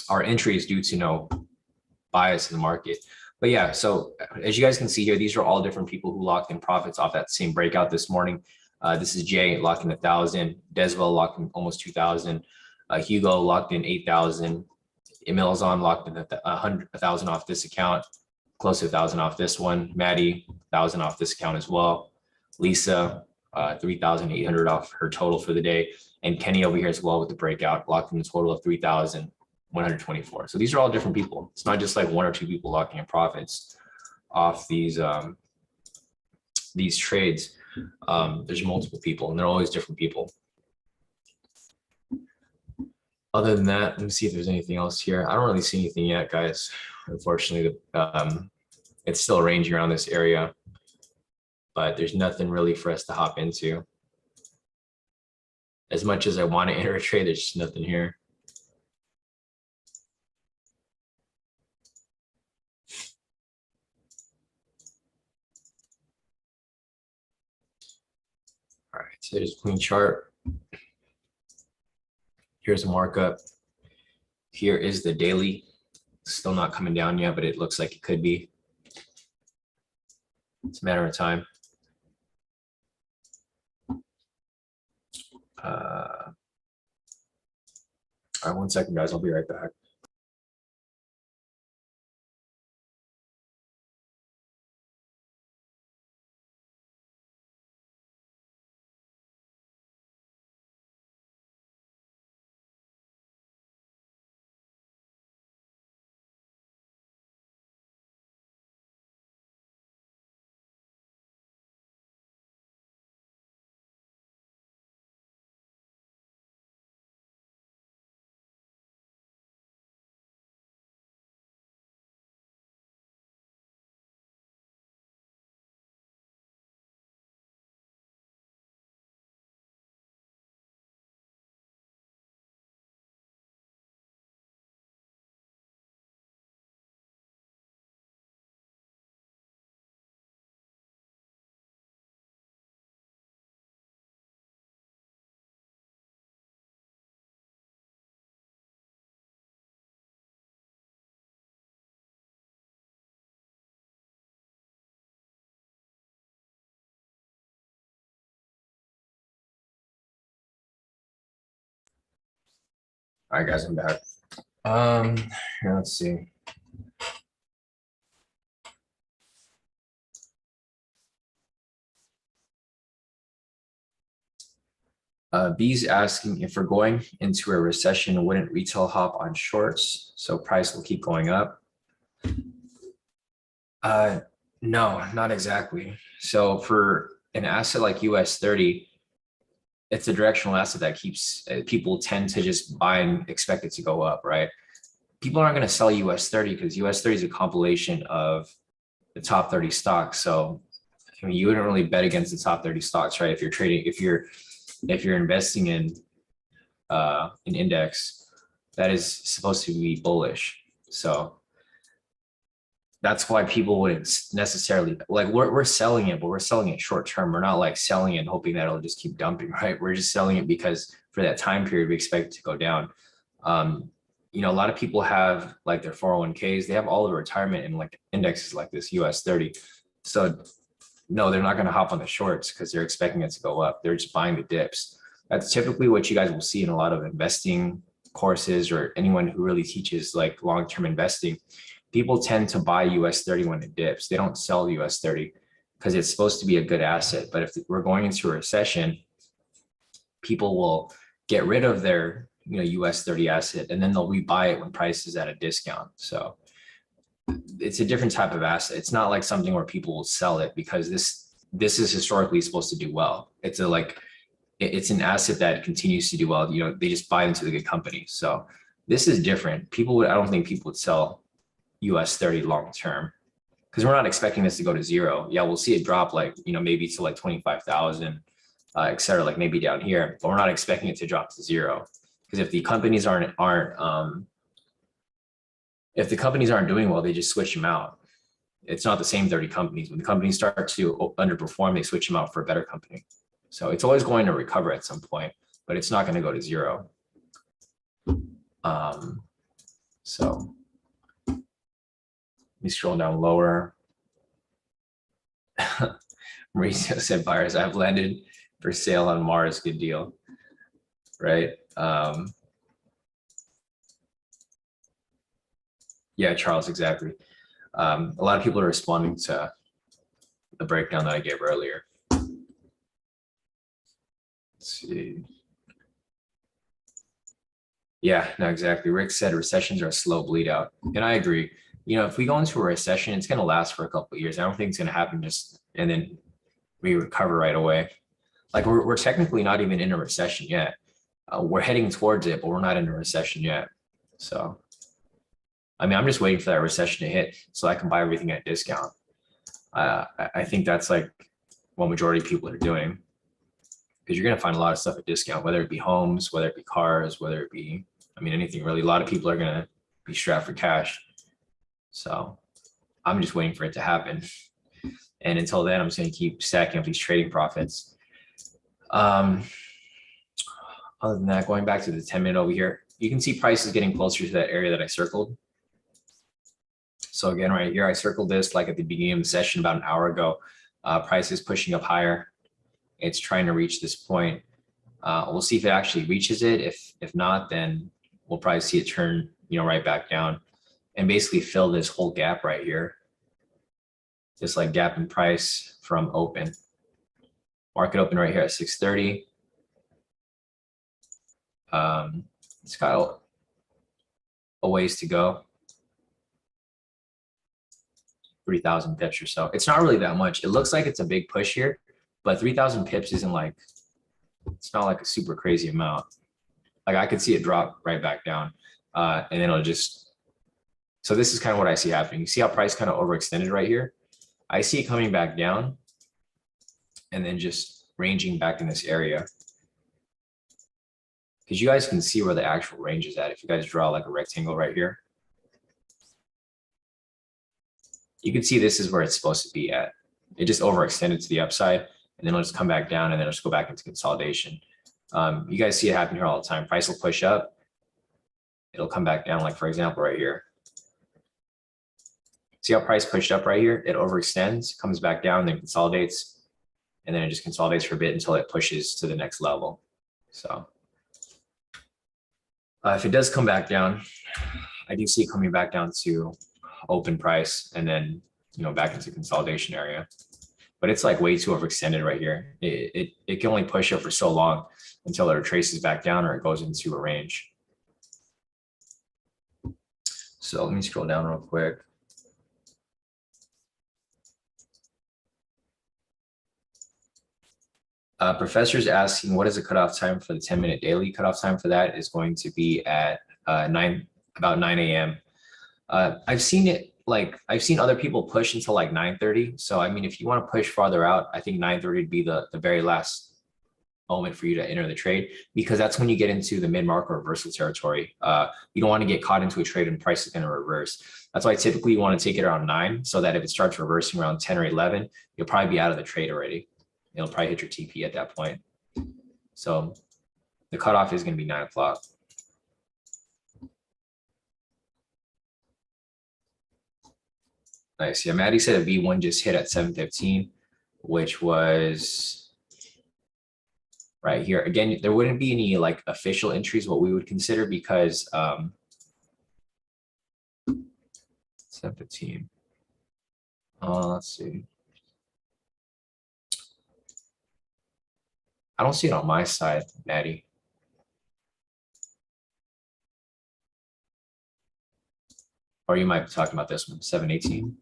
our entries due to no bias in the market. But yeah, so as you guys can see here, these are all different people who locked in profits off that same breakout this morning. This is Jay locking 1,000, Deswell locking almost 2,000, Hugo locked in 8,000, Emilzon locked in 100,000 off this account, close to 1,000 off this one, Maddie 1,000 off this account as well, Lisa 3,800 off her total for the day, and Kenny over here as well with the breakout locked in a total of 3,124. So these are all different people. It's not just like one or two people locking in profits off these trades. There's multiple people and they're always different people. Other than that, let me see if there's anything else here. I don't really see anything yet, guys. Unfortunately, it's still ranging around this area, but there's nothing really for us to hop into. As much as I want to enter a trade, there's just nothing here. All right, so there's a clean chart. Here's a markup. Here is the daily. Still not coming down yet, but it looks like it could be. It's a matter of time. All right, 1 second, guys. I'll be right back. All right, guys, I'm back. Here, let's see. B's asking if we're going into a recession, wouldn't retail hop on shorts? So price will keep going up. Uh, no, not exactly. So for an asset like US30, it's a directional asset that keeps people tend to just buy and expect it to go up, right? People aren't going to sell US30 because US30 is a compilation of the top 30 stocks. So I mean, you wouldn't really bet against the top 30 stocks, right? If you're trading, if you're investing in an index that is supposed to be bullish. So that's why people wouldn't necessarily like we're selling it, but we're selling it short term. We're not like selling it and hoping that it'll just keep dumping, right? We're just selling it because for that time period we expect it to go down. Um, you know, a lot of people have like their 401ks, they have all the retirement in like indexes like this US30. So no, they're not going to hop on the shorts because they're expecting it to go up. They're just buying the dips. That's typically what you guys will see in a lot of investing courses or anyone who really teaches like long-term investing. People tend to buy US30 when it dips. They don't sell US30 because it's supposed to be a good asset. But if we're going into a recession, people will get rid of their US30 asset and then they'll rebuy it when price is at a discount. So it's a different type of asset. It's not like something where people will sell it because this is historically supposed to do well. It's a like it's an asset that continues to do well. You know, they just buy into the good companies. So this is different. People would I don't think people would sell US30 long term because we're not expecting this to go to zero. Yeah, we'll see it drop like maybe to like 25,000, et cetera, like maybe down here, but we're not expecting it to drop to zero because if the companies aren't doing well, they just switch them out. It's not the same 30 companies. When the companies start to underperform, they switch them out for a better company. So it's always going to recover at some point, but it's not going to go to zero. So let me scroll down lower. Mauricio said buyers, I've landed for sale on Mars. Good deal, right? Yeah, Charles, exactly. A lot of people are responding to the breakdown that I gave earlier. Let's see. Yeah, no, exactly. Rick said recessions are a slow bleed out. And I agree. You know, if we go into a recession, it's going to last for a couple of years. I don't think it's going to happen just and then we recover right away. Like we're technically not even in a recession yet. We're heading towards it, but we're not in a recession yet. So, I mean, I'm just waiting for that recession to hit so I can buy everything at discount. I think that's like what majority of people are doing because you're going to find a lot of stuff at discount, whether it be homes, whether it be cars, whether it be, I mean, anything really. A lot of people are going to be strapped for cash. So I'm just waiting for it to happen. And until then, I'm just going to keep stacking up these trading profits. Other than that, going back to the 10-minute over here, you can see prices getting closer to that area that I circled. So again, right here, I circled this like at the beginning of the session about an hour ago. Price is pushing up higher. It's trying to reach this point. We'll see if it actually reaches it. If not, then we'll probably see it turn, right back down and basically fill this whole gap right here. This like gap in price from open. Market open right here at 630. It's got a ways to go. 3,000 pips or so. It's not really that much. It looks like it's a big push here, but 3,000 pips isn't like, it's not like a super crazy amount. Like I could see it drop right back down and then it'll just, so this is kind of what I see happening. You see how price kind of overextended right here? I see it coming back down and then just ranging back in this area. Because you guys can see where the actual range is at. If you guys draw like a rectangle right here, you can see this is where it's supposed to be at. It just overextended to the upside and then it'll just come back down and then it'll just go back into consolidation. You guys see it happen here all the time. Price will push up. It'll come back down, like for example, right here. See how price pushed up right here? It overextends, comes back down, then consolidates, and then it just consolidates for a bit until it pushes to the next level. So if it does come back down, I do see it coming back down to open price and then, back into consolidation area. But it's like way too overextended right here. It can only push up for so long until it retraces back down or it goes into a range. So let me scroll down real quick. Professor's asking, what is the cutoff time for the 10-minute daily? Cutoff time for that is going to be at about 9 a.m. I've seen it, like I've seen other people push until like 9:30. So I mean, if you want to push farther out, I think 9:30 would be the very last moment for you to enter the trade, because that's when you get into the mid-market reversal territory. You don't want to get caught into a trade and price is going to reverse. That's why typically you want to take it around 9, so that if it starts reversing around 10 or 11, you'll probably be out of the trade already. It'll probably hit your TP at that point. So the cutoff is going to be 9 o'clock. Nice. Yeah, Maddie said a V1 just hit at 7:15, which was right here. Again, there wouldn't be any like official entries, what we would consider, because 7:15. Let's see. I don't see it on my side, Maddie. Or you might be talking about this one, 7:18.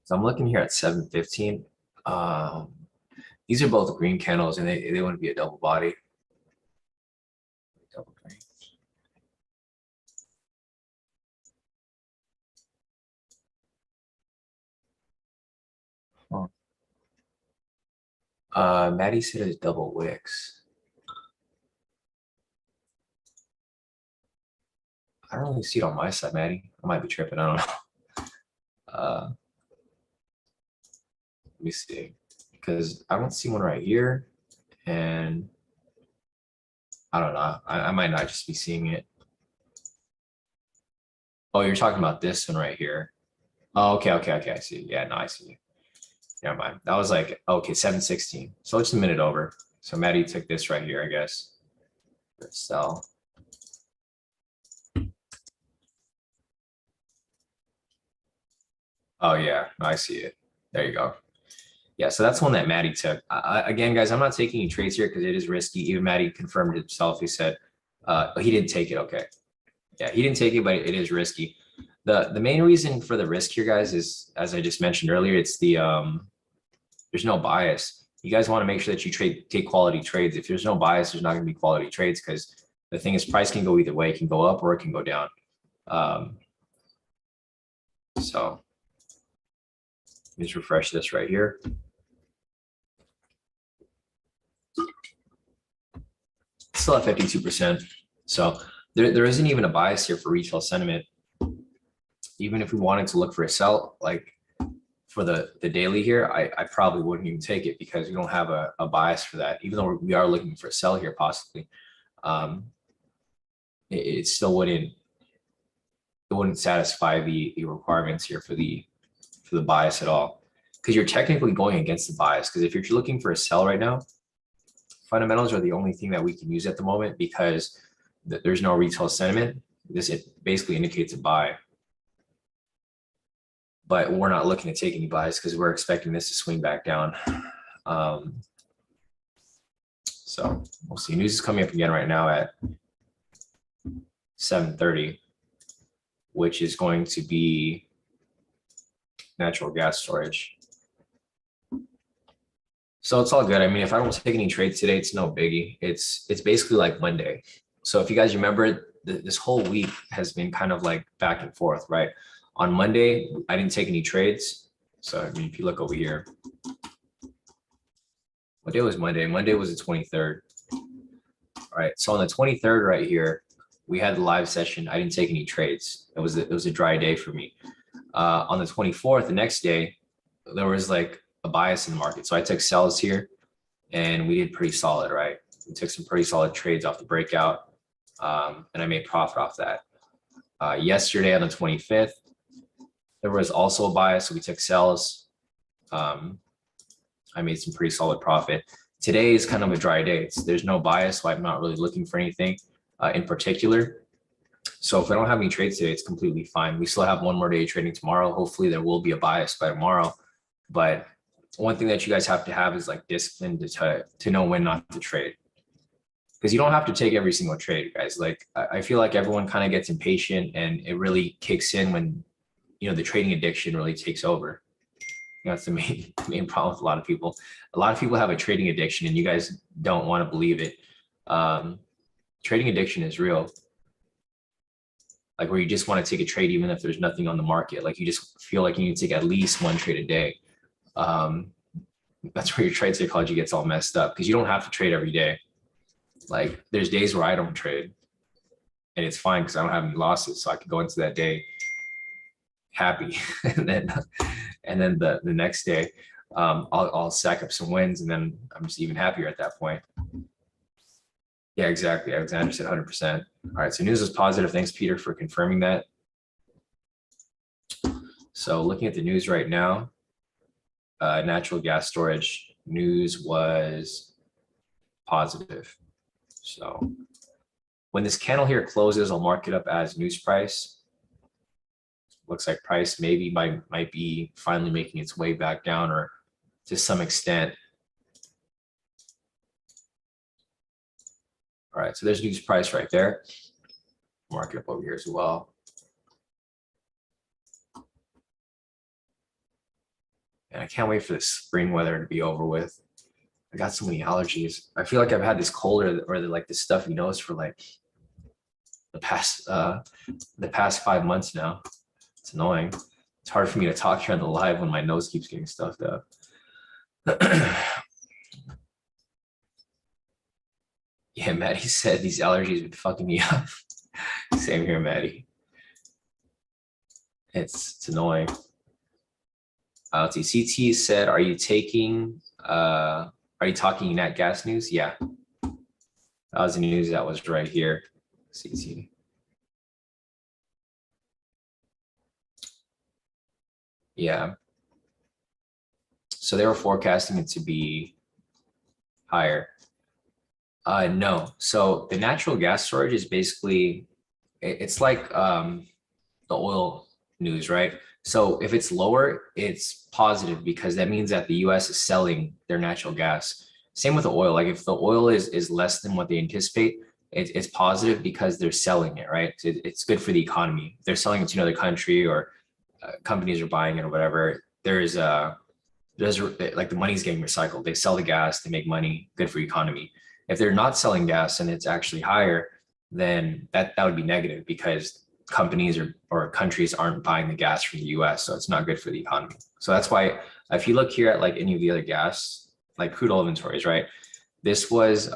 So I'm looking here at 7:15. These are both green candles, and they wouldn't be a double body. Double green. Maddie said it's double wicks. I don't really see it on my side, Maddie. I might be tripping. I don't know. Let me see, because I don't see one right here, and I don't know. I might not just be seeing it. Oh, you're talking about this one right here. Oh, okay. I see. Yeah, no, I see. Never mind. That was like, okay, 7:16. So it's a minute over. So Maddie took this right here, I guess. Sell. Oh yeah, I see it. There you go. Yeah, so that's one that Maddie took. Again, guys, I'm not taking any trades here because it is risky. Even Maddie confirmed it himself. He said he didn't take it. Okay. Yeah, he didn't take it, but it is risky. The main reason for the risk here, guys, is, as I just mentioned earlier, it's the there's no bias. You guys want to make sure that you take quality trades. If there's no bias, there's not going to be quality trades, because the thing is, price can go either way. It can go up or it can go down. So just refresh this right here. Still at 52%. So there isn't even a bias here for retail sentiment. Even if we wanted to look for a sell, like for the daily here, I probably wouldn't even take it, because we don't have a bias for that. Even though we are looking for a sell here, possibly, it still wouldn't satisfy the requirements here for the bias at all, because you're technically going against the bias. Because if you're looking for a sell right now, fundamentals are the only thing that we can use at the moment, because there's no retail sentiment. It basically indicates a buy. But we're not looking to take any buys because we're expecting this to swing back down. So we'll see. News is coming up again right now at 7:30, which is going to be natural gas storage. So it's all good. I mean, if I don't take any trades today, it's no biggie. It's basically like Monday. So if you guys remember, this whole week has been kind of like back and forth, right? On Monday, I didn't take any trades. So I mean, if you look over here, what day was Monday? Monday was the 23rd. All right. So on the 23rd right here, we had the live session. I didn't take any trades. It was a dry day for me. On the 24th, the next day, there was like a bias in the market. So I took sells here and we did pretty solid, right? We took some pretty solid trades off the breakout, and I made profit off that. Yesterday on the 25th, there was also a bias, so we took sells. I made some pretty solid profit. Today is kind of a dry day. There's no bias, so I'm not really looking for anything in particular. So if I don't have any trades today, it's completely fine. We still have one more day trading tomorrow. Hopefully there will be a bias by tomorrow. But one thing that you guys have to have is like discipline to know when not to trade. Because you don't have to take every single trade, guys. Like I feel like everyone kind of gets impatient, and it really kicks in when, you know, the trading addiction really takes over. That's the main problem with a lot of people. A lot of people have a trading addiction, and you guys don't want to believe it. Trading addiction is real. Like where you just want to take a trade even if there's nothing on the market. Like you just feel like you need to take at least one trade a day. That's where your trade psychology gets all messed up because you don't have to trade every day. Like there's days where I don't trade and it's fine because I don't have any losses. So I can go into that day happy. and then the next day, I'll stack up some wins and then I'm just even happier at that point. Yeah, exactly. Alexander said 100%. All right, so news was positive. Thanks, Peter, for confirming that. So looking at the news right now, natural gas storage news was positive. So when this candle here closes, I'll mark it up as news price. Looks like price maybe might be finally making its way back down, or to some extent. All right, so there's news price right there. Mark it up over here as well. And I can't wait for this spring weather to be over with. I got so many allergies. I feel like I've had this cold or like this stuffy nose for like the past 5 months now. It's annoying. It's hard for me to talk here on the live when my nose keeps getting stuffed up. Yeah, Maddie said these allergies have been fucking me up. Same here, Maddie. It's annoying. Let's see. CT said, are you talking nat gas news? Yeah. That was the news that was right here. CT. Yeah. So they were forecasting it to be higher. No. So the natural gas storage is basically, it's like the oil news, right? So if it's lower, it's positive because that means that the US is selling their natural gas. Same with the oil. Like if the oil is less than what they anticipate, it's positive because they're selling it, right? It's good for the economy. If they're selling it to another country or companies are buying it or whatever. There's like the money's getting recycled. They sell the gas, they make money, good for economy. If they're not selling gas and it's actually higher, then that would be negative because companies or countries aren't buying the gas from the US. So it's not good for the economy. So that's why if you look here at like any of the other gas, like crude oil inventories, right? This was,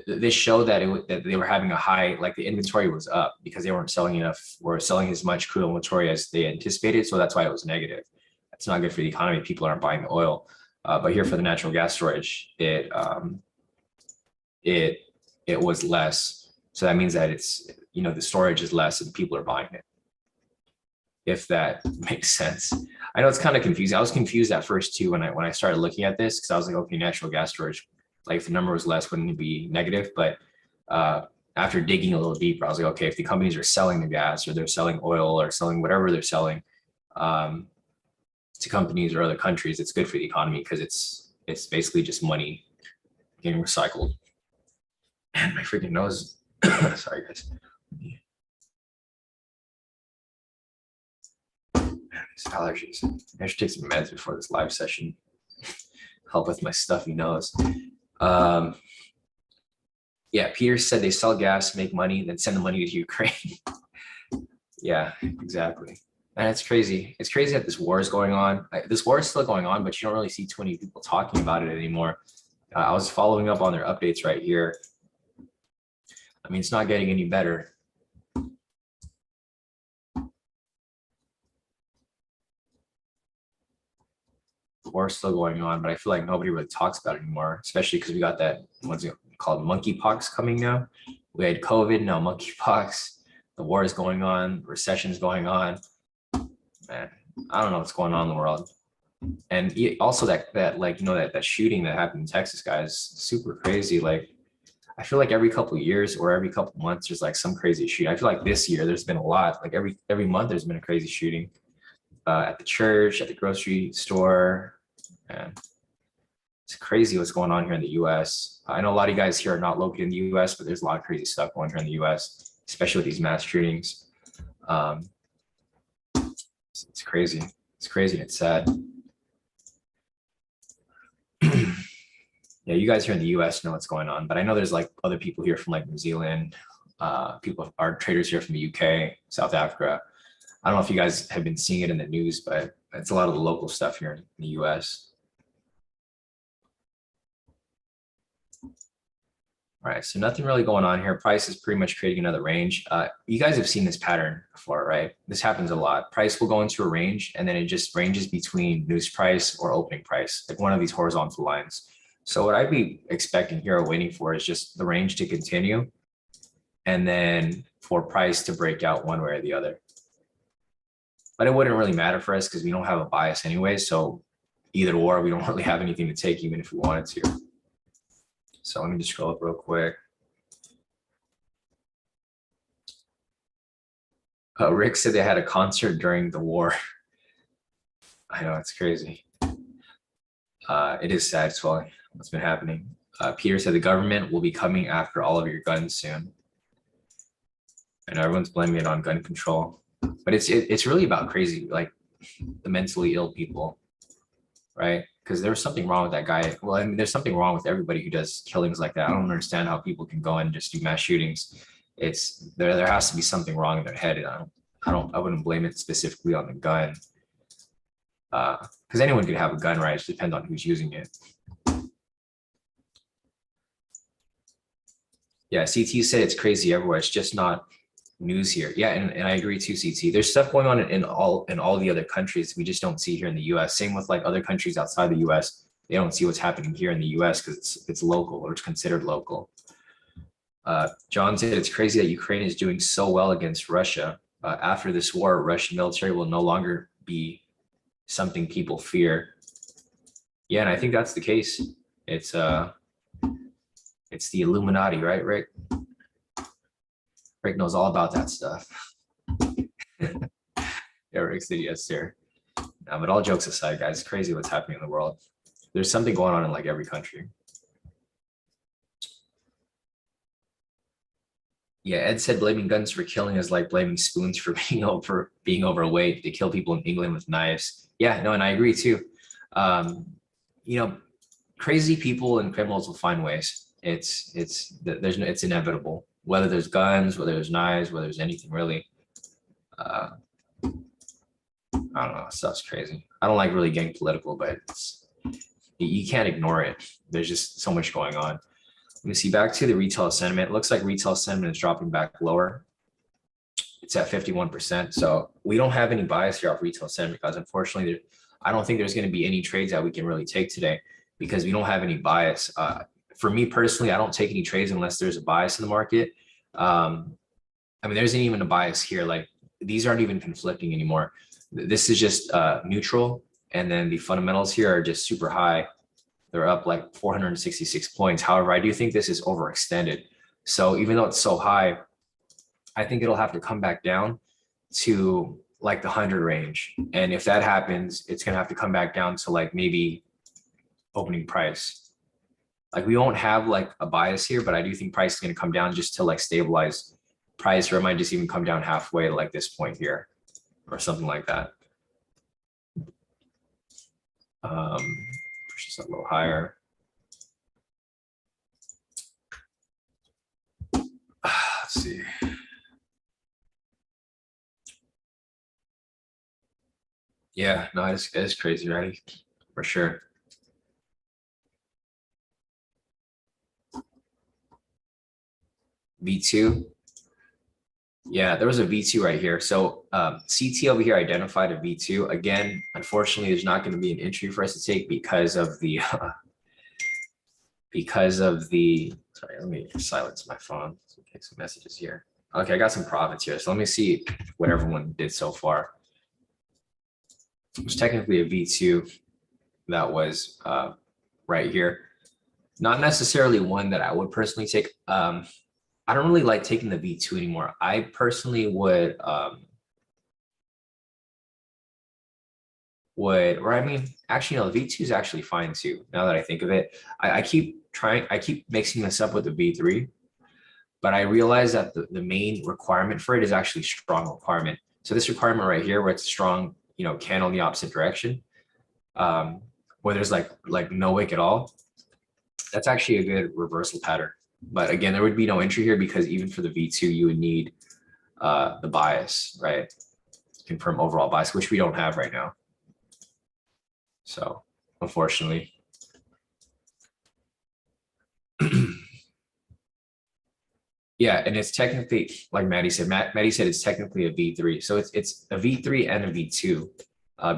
this showed that that they were having a high, like the inventory was up because they weren't selling enough or selling as much crude inventory as they anticipated. So that's why it was negative. It's not good for the economy. People aren't buying the oil. But here for the natural gas storage, it was less. So that means that it's, the storage is less and people are buying it. If that makes sense. I know it's kind of confusing. I was confused at first too when I started looking at this because I was like, okay, natural gas storage, like if the number was less, wouldn't it be negative? But after digging a little deeper, I was like, okay, if the companies are selling the gas or they're selling oil or selling whatever they're selling to companies or other countries, it's good for the economy because it's basically just money getting recycled. And my freaking nose. Sorry, guys. These allergies. I should take some meds before this live session. Help with my stuffy nose. Yeah, Peter said they sell gas, make money, then send the money to Ukraine. Yeah, exactly. And it's crazy. It's crazy that this war is going on. This war is still going on, but you don't really see too many people talking about it anymore. I was following up on their updates right here. I mean, it's not getting any better. The war is still going on, but I feel like nobody really talks about it anymore, especially because we got that, what's it called, monkeypox coming now. We had COVID, now monkeypox. The war is going on, recession's going on. Man, I don't know what's going on in the world. And also that shooting that happened in Texas, guys, super crazy. Like, I feel like every couple of years or every couple of months, there's like some crazy shooting. I feel like this year there's been a lot. Like every month there's been a crazy shooting at the church, at the grocery store. Man, it's crazy what's going on here in the US. I know a lot of you guys here are not located in the US, but there's a lot of crazy stuff going here in the US, especially with these mass shootings. It's crazy. It's crazy and it's sad. Yeah, you guys here in the US know what's going on, but I know there's like other people here from like New Zealand, people are traders here from the UK, South Africa. I don't know if you guys have been seeing it in the news, but it's a lot of the local stuff here in the US. All right, so nothing really going on here. Price is pretty much creating another range. You guys have seen this pattern before, right? This happens a lot. Price will go into a range and then it just ranges between news price or opening price, like one of these horizontal lines. So what I'd be expecting here or waiting for is just the range to continue and then for price to break out one way or the other. But it wouldn't really matter for us because we don't have a bias anyway. So either or, we don't really have anything to take even if we wanted to. So let me just scroll up real quick. Rick said they had a concert during the war. I know, it's crazy. It is sad swelling what's been happening. Peter said the government will be coming after all of your guns soon. I know everyone's blaming it on gun control, but it's really about crazy, like the mentally ill people, right? Because there was something wrong with that guy. Well, I mean, there's something wrong with everybody who does killings like that. I don't understand how people can go and just do mass shootings. It's there has to be something wrong in their head. And I wouldn't blame it specifically on the gun. Because anyone can have a gun, right? It just depends on who's using it. Yeah, CT said it's crazy everywhere. It's just not news here. Yeah, and I agree too, CT. There's stuff going on in all the other countries we just don't see here in the US. Same with like other countries outside the US. They don't see what's happening here in the US because it's local or it's considered local. John said it's crazy that Ukraine is doing so well against Russia. After this war, Russian military will no longer be something people fear. Yeah, and I think that's the case. It's the Illuminati, right, Rick? Rick knows all about that stuff. Yeah, Rick said yes, sir. But all jokes aside, guys, it's crazy what's happening in the world. There's something going on in like every country. Yeah, Ed said blaming guns for killing is like blaming spoons for being overweight. They kill people in England with knives. Yeah, no, and I agree too. You know, crazy people and criminals will find ways. It's inevitable. Whether there's guns, whether there's knives, whether there's anything really. I don't know. Stuff's crazy. I don't like really getting political, but you can't ignore it. There's just so much going on. Let me see, back to the retail sentiment. It looks like retail sentiment is dropping back lower. It's at 51%. So we don't have any bias here off retail sentiment because unfortunately, I don't think there's going to be any trades that we can really take today because we don't have any bias. For me personally, I don't take any trades unless there's a bias in the market. I mean, there isn't even a bias here. Like these aren't even conflicting anymore. This is just neutral. And then the fundamentals here are just super high. They're up like 466 points. However, I do think this is overextended. So even though it's so high, I think it'll have to come back down to like the 100 range. And if that happens, it's going to have to come back down to like maybe opening price. Like we won't have like a bias here, but I do think price is going to come down just to like stabilize price, or it might just even come down halfway to like this point here or something like that. Push this a little higher. Let's see. Yeah, no, it's crazy, right? For sure. V2. Yeah, there was a V2 right here. So CT over here identified a V2. Again, unfortunately, there's not going to be an entry for us to take because of the sorry, let me silence my phone. Take some messages here. Okay, I got some profits here. So let me see what everyone did so far. It was technically a V2 that was right here. Not necessarily one that I would personally take. I don't really like taking the V2 anymore. I personally would, or I mean, actually, no, the V2 is actually fine too. Now that I think of it, I keep mixing this up with the V3, but I realize that the main requirement for it is actually strong requirement. So this requirement right here, where it's strong, candle in the opposite direction, where there's like no wick at all, that's actually a good reversal pattern. But again, there would be no entry here because even for the V2, you would need the bias, right? Confirm overall bias, which we don't have right now. So unfortunately. Yeah, and it's technically, like Maddie said, Maddie said it's technically a V3. So it's a V3 and a V2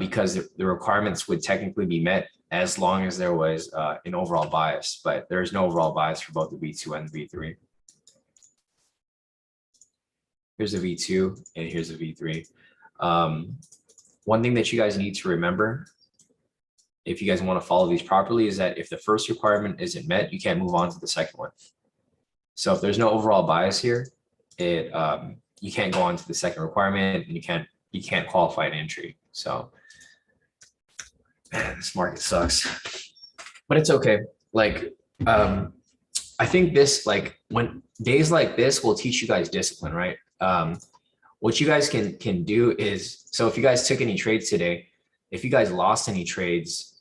because the requirements would technically be met as long as there was an overall bias, but there's no overall bias for both the V2 and the V3. Here's a V2 and here's a V3. One thing that you guys need to remember, if you guys want to follow these properly, is that if the first requirement isn't met, you can't move on to the second one. So if there's no overall bias here, you can't go on to the second requirement, and you can't qualify an entry. So, man, this market sucks, but it's okay. Like, I think this, like, when days like this will teach you guys discipline, right? What you guys can do is, so if you guys took any trades today, if you guys lost any trades,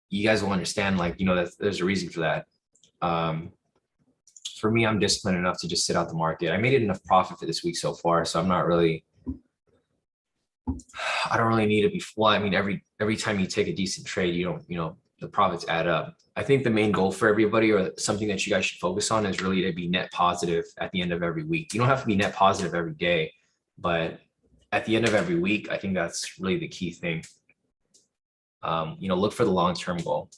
you guys will understand, like, that there's a reason for that. For me, I'm disciplined enough to just sit out the market. I made enough profit for this week so far, so I'm not really, I don't really need to be full. I mean, every time you take a decent trade, the profits add up. I think the main goal for everybody, or something that you guys should focus on, is really to be net positive at the end of every week. You don't have to be net positive every day, but at the end of every week, I think that's really the key thing. Look for the long-term goal.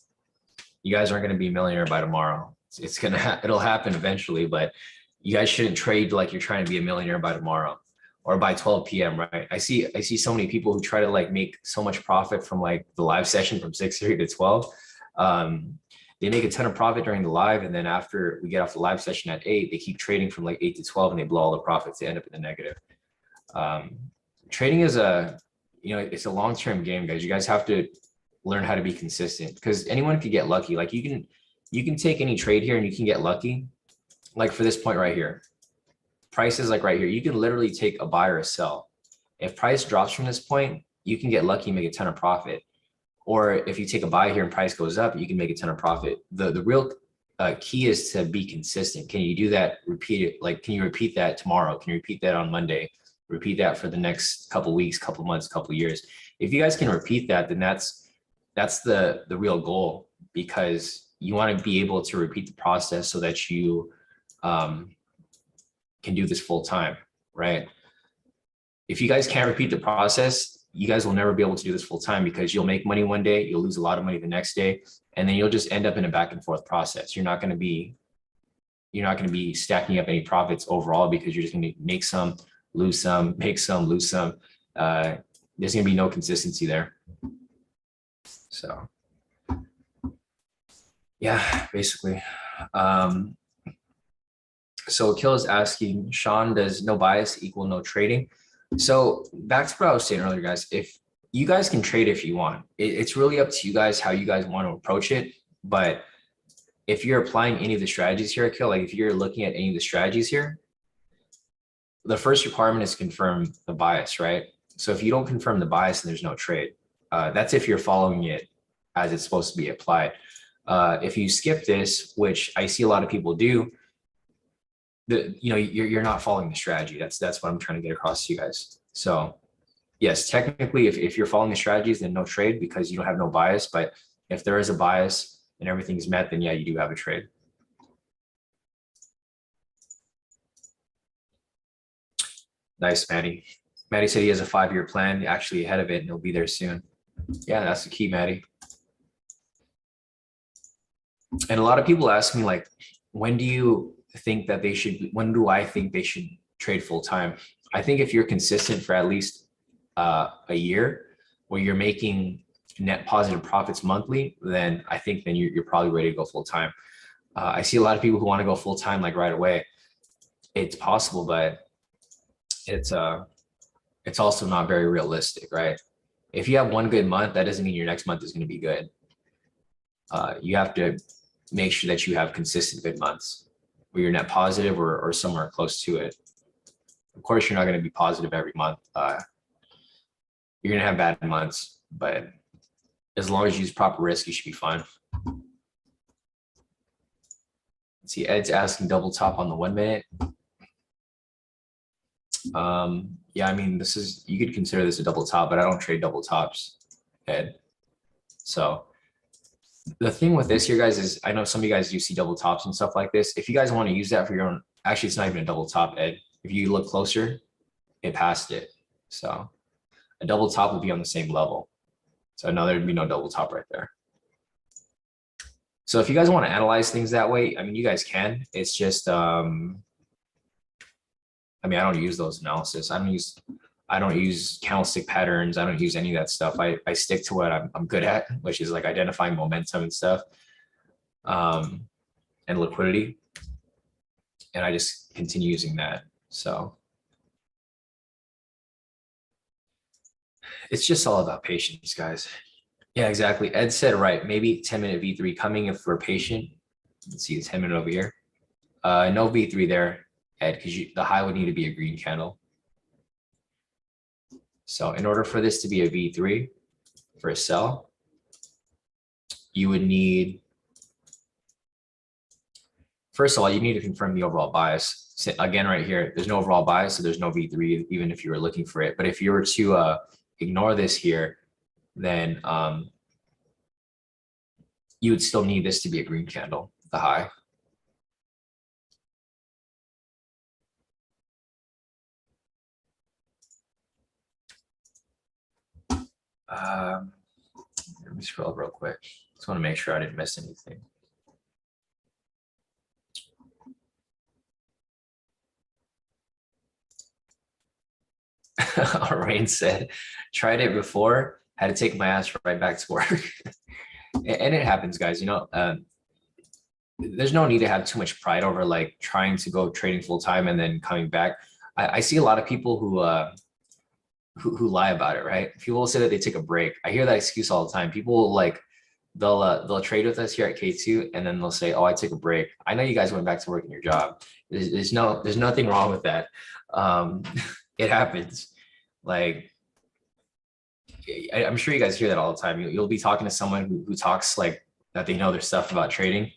You guys aren't going to be a millionaire by tomorrow. It'll happen eventually, but you guys shouldn't trade like you're trying to be a millionaire by tomorrow or by 12 p.m. right? I see so many people who try to like make so much profit from like the live session from 6:30 to 12. They make a ton of profit during the live, and then after we get off the live session at 8, they keep trading from like 8 to 12, and they blow all the profits. They end up in the negative. Trading is it's a long-term game, guys. You guys have to learn how to be consistent, because anyone could get lucky. Like, you can take any trade here and you can get lucky. Like for this point right here, price is like right here. You can literally take a buy or a sell. If price drops from this point, you can get lucky and make a ton of profit. Or if you take a buy here and price goes up, you can make a ton of profit. The real key is to be consistent. Can you do that? Repeat it. Like, can you repeat that tomorrow? Can you repeat that on Monday? Repeat that for the next couple weeks, couple months, couple years. If you guys can repeat that, then that's the real goal, because you want to be able to repeat the process so that you can do this full time, right? If you guys can't repeat the process, you guys will never be able to do this full time, because you'll make money one day, you'll lose a lot of money the next day, and then you'll just end up in a back and forth process. You're not going to be stacking up any profits overall, because you're just going to make some, lose some, make some, lose some. There's going to be no consistency there. So yeah, basically. So Akil is asking, Sean, does no bias equal no trading? So back to what I was saying earlier, guys. If you guys can trade if you want, it's really up to you guys how you guys want to approach it. But if you're applying any of the strategies here, Akil, like if you're looking at any of the strategies here, the first requirement is confirm the bias, right? So if you don't confirm the bias, then there's no trade. That's if you're following it as it's supposed to be applied. If you skip this, which I see a lot of people do, you're not following the strategy. That's what I'm trying to get across to you guys. So yes, technically, if you're following the strategies, then no trade, because you don't have no bias. But if there is a bias and everything's met, then yeah, you do have a trade. Nice, Maddie. Maddie said he has a 5-year plan, actually ahead of it, and he'll be there soon. Yeah, that's the key, Maddie. And a lot of people ask me, like, when do I think they should trade full time? I think if you're consistent for at least a year, where you're making net positive profits monthly, then I think you're probably ready to go full time. I see a lot of people who want to go full time like right away. It's possible, but it's also not very realistic, right? If you have one good month, that doesn't mean your next month is going to be good. You have to make sure that you have consistent good months where you're net positive or somewhere close to it. Of course, you're not going to be positive every month. You're gonna have bad months, but as long as you use proper risk, you should be fine. Let's see, Ed's asking double top on the 1 minute. Yeah, I mean, you could consider this a double top, but I don't trade double tops, Ed. So the thing with this here, guys, is I know some of you guys do see double tops and stuff like this. If you guys want to use that for your own, actually, it's not even a double top, Ed. If you look closer, it passed it. So a double top would be on the same level. So no, there'd be no double top right there. So if you guys want to analyze things that way, I mean, you guys can. It's just, I mean, I don't use those analysis. I don't use candlestick patterns. I don't use any of that stuff. I stick to what I'm good at, which is like identifying momentum and stuff, and liquidity. And I just continue using that. So it's just all about patience, guys. Yeah, exactly. Ed said, right, maybe 10-minute V3 coming if we're patient. Let's see, the 10-minute over here. No V3 there, Ed, because the high would need to be a green candle. So in order for this to be a V3 for a sell, you would need, first of all, you need to confirm the overall bias. So again, right here, there's no overall bias, so there's no V3, even if you were looking for it. But if you were to ignore this here, then you would still need this to be a green candle, the high. Let me scroll real quick. Just want to make sure I didn't miss anything. Rain said, tried it before, had to take my ass right back to work. And it happens, guys. You know, there's no need to have too much pride over like trying to go trading full time and then coming back. I see a lot of people who lie about it, right? People will say that they take a break. I hear that excuse all the time. People will like, they'll trade with us here at K2 and then they'll say, oh, I took a break. I know you guys went back to work in your job. There's nothing wrong with that. It happens. Like, I'm sure you guys hear that all the time. You'll be talking to someone who talks like that they know their stuff about trading,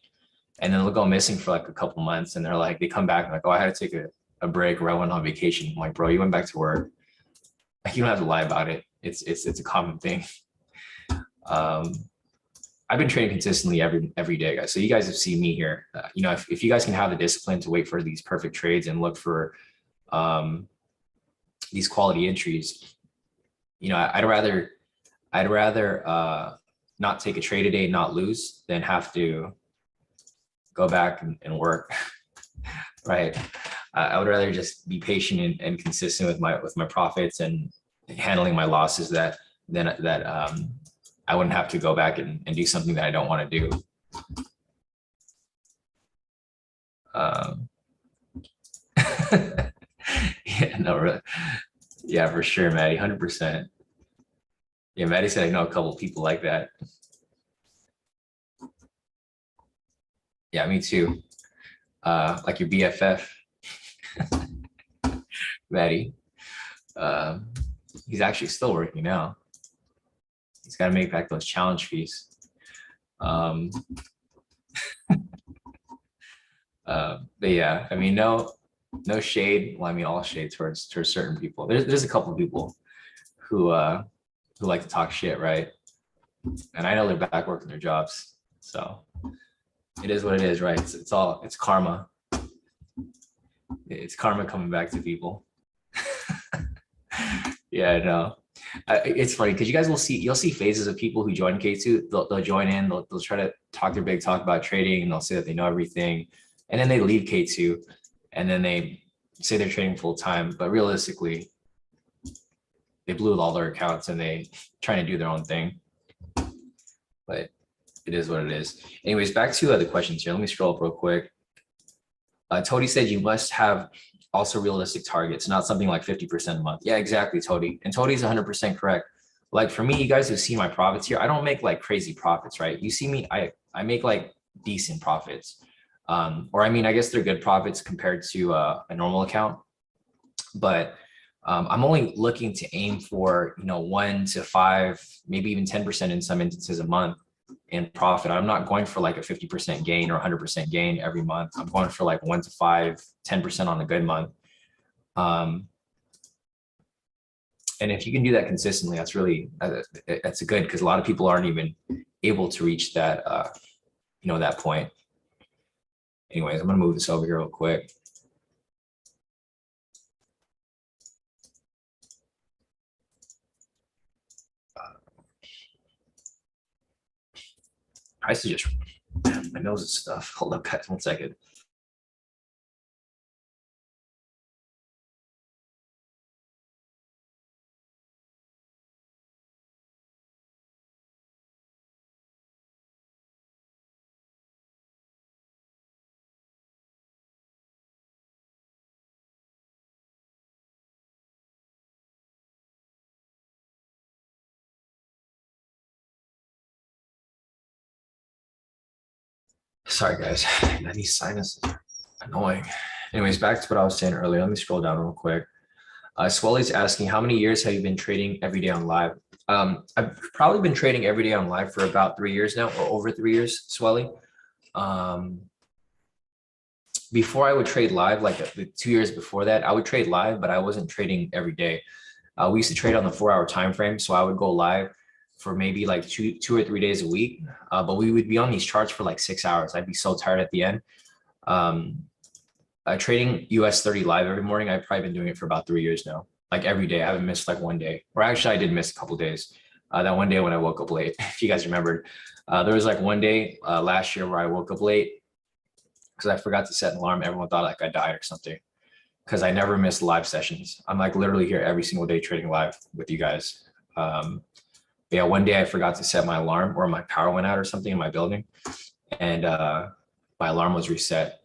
and then they'll go missing for like a couple months, and they're like, they come back and like, oh, I had to take a break or I went on vacation. I'm like, bro, you went back to work. Like, you don't have to lie about it. It's a common thing. I've been trading consistently every day, guys. So you guys have seen me here. You know, if you guys can have the discipline to wait for these perfect trades and look for these quality entries, you know, I'd rather not take a trade a day and not lose than have to go back and work. Right. I would rather just be patient and consistent with my profits and handling my losses that I wouldn't have to go back and do something that I don't want to do. Yeah, no, really. Yeah, for sure, Maddie, 100%. Yeah, Maddie said I know a couple people like that. Yeah, me too. Like your BFF, Maddie. He's actually still working now. He's got to make back those challenge fees. But yeah, I mean, no shade. Well, I mean, all shade towards certain people. There's a couple of people who like to talk shit, right? And I know they're back working their jobs, so it is what it is, right? It's karma. It's karma coming back to people. Yeah, no. It's funny because you'll see phases of people who join K2. They'll join in. They'll try to talk their big talk about trading, and they'll say that they know everything, and then they leave K2, and then they say they're trading full time. But realistically, they blew all their accounts and they trying to do their own thing. But it is what it is. Anyways, back to the questions here. Let me scroll up real quick. Tody said you must have also realistic targets, not something like 50% a month. Yeah, exactly, Tody. And Tody's 100% correct. Like for me, you guys have seen my profits here. I don't make like crazy profits, right? You see me, I make like decent profits. Or I mean, I guess they're good profits compared to a normal account. But I'm only looking to aim for, 1 to 5, maybe even 10% in some instances a month in profit. I'm not going for like a 50% gain or 100% gain every month. I'm going for like 1 to 5, 10% on a good month. And if you can do that consistently, that's really, that's good, because a lot of people aren't even able to reach that, that point. Anyways, I'm gonna move this over here real quick. Price is just, my nose is stuff. Hold up, guys, 1 second. Sorry, guys. These sinuses are annoying. Anyways, back to what I was saying earlier. Let me scroll down real quick. Swelly's asking, how many years have you been trading every day on live? I've probably been trading every day on live for about 3 years now, or over 3 years, Swelly. Before I would trade live, like the 2 years before that, I would trade live, but I wasn't trading every day. We used to trade on the 4-hour time frame, so I would go live for maybe like two or 3 days a week, but we would be on these charts for like 6 hours. I'd be so tired at the end. Trading US30 live every morning, I've probably been doing it for about 3 years now. Like every day, I haven't missed like one day, or actually I did miss a couple days. That one day when I woke up late, if you guys remembered, there was like one day last year where I woke up late because I forgot to set an alarm. Everyone thought like I died or something, because I never missed live sessions. I'm like literally here every single day trading live with you guys. Yeah, one day I forgot to set my alarm, or my power went out or something in my building, and my alarm was reset.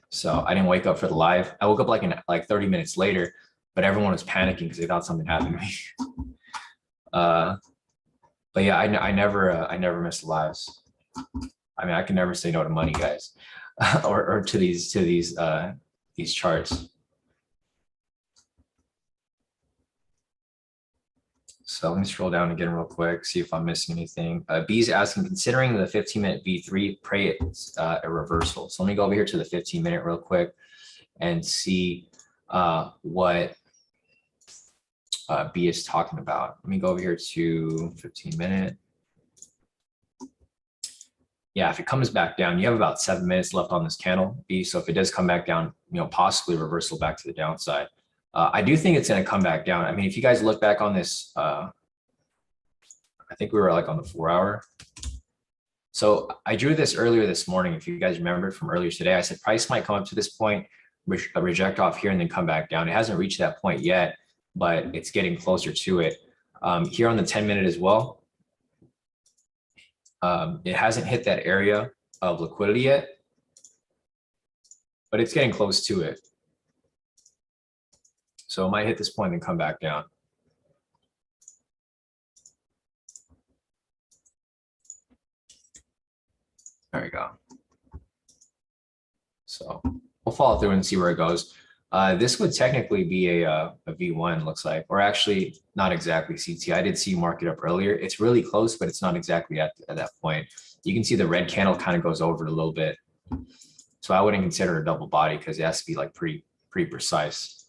So I didn't wake up for the live. I woke up like 30 minutes later, but everyone was panicking because they thought something happened to me. But yeah, I never missed lives. I mean, I can never say no to money, guys, or to these charts. So let me scroll down again real quick, see if I'm missing anything. B's asking, considering the 15-minute V3, pray it's a reversal. So let me go over here to the 15-minute real quick and see what B is talking about. Let me go over here to 15-minute. Yeah, if it comes back down, you have about 7 minutes left on this candle, B. So if it does come back down, possibly reversal back to the downside. I do think it's going to come back down. I mean, if you guys look back on this, I think we were like on the 4-hour. So I drew this earlier this morning. If you guys remember from earlier today, I said price might come up to this point, reject off here, and then come back down. It hasn't reached that point yet, but it's getting closer to it. Here on the 10-minute as well, it hasn't hit that area of liquidity yet, but it's getting close to it. So it might hit this point and come back down. There we go. So we'll follow through and see where it goes. This would technically be a V1, looks like, or actually not exactly CT. I did see mark it up earlier. It's really close, but it's not exactly at that point. You can see the red candle kind of goes over it a little bit. So I wouldn't consider it a double body, because it has to be like pretty precise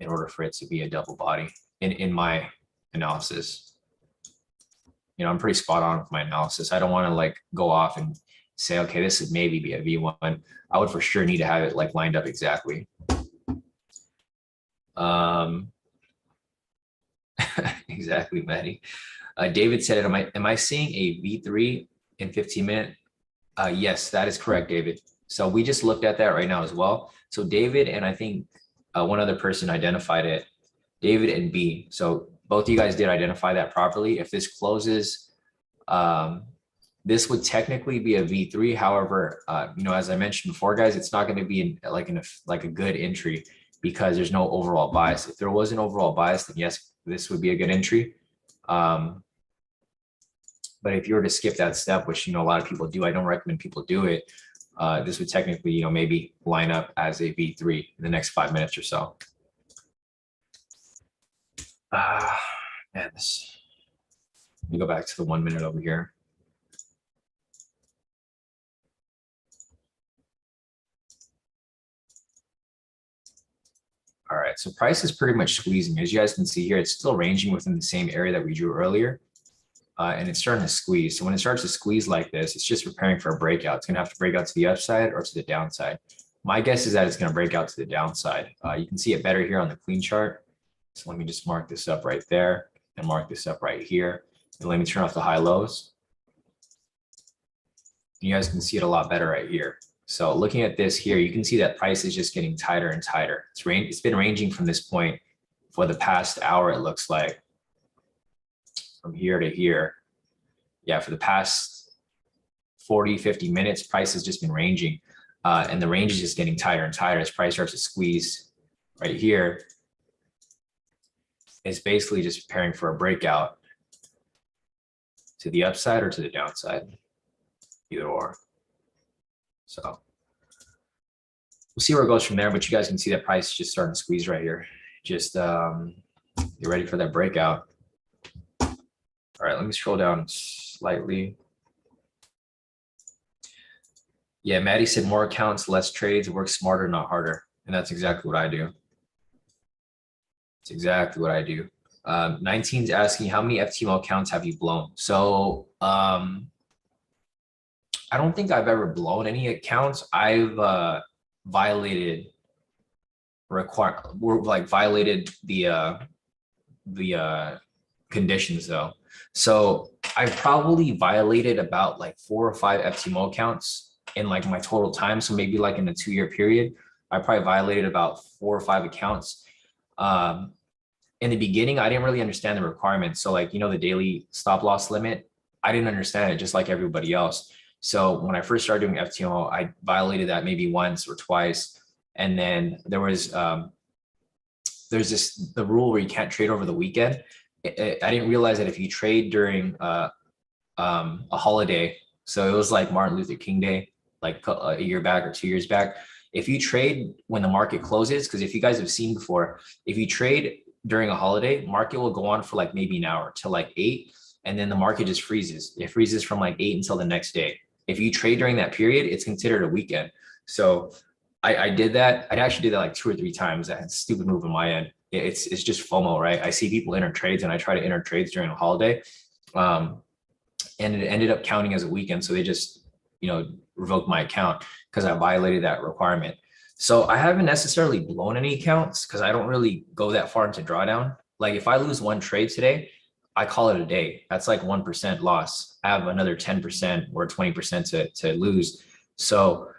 in order for it to be a double body in my analysis. I'm pretty spot on with my analysis. I don't want to like go off and say, okay, this would maybe be a V1. I would for sure need to have it like lined up exactly. Exactly, Maddie. David said, am I seeing a V3 in 15-minute? Yes, that is correct, David. So we just looked at that right now as well. So David and I think one other person identified it, David and B. So both of you guys did identify that properly. If this closes, this would technically be a V3. However, as I mentioned before, guys, it's not going to be like a good entry, because there's no overall bias. If there was an overall bias, then yes, this would be a good entry. But if you were to skip that step, which a lot of people do, I don't recommend people do it. This would technically, maybe line up as a V3 in the next 5 minutes or so. Ah, man, this. Let me go back to the 1 minute over here. All right, so price is pretty much squeezing. As you guys can see here, it's still ranging within the same area that we drew earlier. And it's starting to squeeze. So when it starts to squeeze like this, it's just preparing for a breakout. It's going to have to break out to the upside or to the downside. My guess is that it's going to break out to the downside. You can see it better here on the clean chart. So let me just mark this up right there and mark this up right here. And let me turn off the high lows. You guys can see it a lot better right here. So looking at this here, you can see that price is just getting tighter and tighter. It's been ranging from this point for the past hour, it looks like. From here to here. Yeah, for the past 40, 50 minutes, price has just been ranging. And the range is just getting tighter and tighter as price starts to squeeze right here. It's basically just preparing for a breakout to the upside or to the downside, either or. So we'll see where it goes from there, but you guys can see that price is just starting to squeeze right here. Just get ready for that breakout. All right, let me scroll down slightly. Yeah, Maddie said more accounts, less trades, work smarter, not harder. And that's exactly what I do. It's exactly what I do. 19's asking, how many FTMO accounts have you blown? So I don't think I've ever blown any accounts. I've violated the conditions though. So I probably violated about like 4 or 5 FTMO accounts in like my total time. So maybe like in a 2-year period, I probably violated about 4 or 5 accounts. In the beginning, I didn't really understand the requirements. So like, the daily stop loss limit, I didn't understand it just like everybody else. So when I first started doing FTMO, I violated that maybe once or twice. And then there's the rule where you can't trade over the weekend. I didn't realize that if you trade during a holiday, so it was like Martin Luther King Day, like a year back or 2 years back. If you trade when the market closes, because if you guys have seen before, if you trade during a holiday, market will go on for like maybe an hour till like 8, and then the market just freezes. It freezes from like 8 until the next day. If you trade during that period, it's considered a weekend. So I did that. I actually did that like 2 or 3 times. That's a stupid move on my end. It's just FOMO, right? I see people enter trades and I try to enter trades during a holiday. And it ended up counting as a weekend. So they just, revoked my account because I violated that requirement. So I haven't necessarily blown any accounts because I don't really go that far into drawdown. Like if I lose one trade today, I call it a day. That's like 1% loss. I have another 10% or 20% to lose. So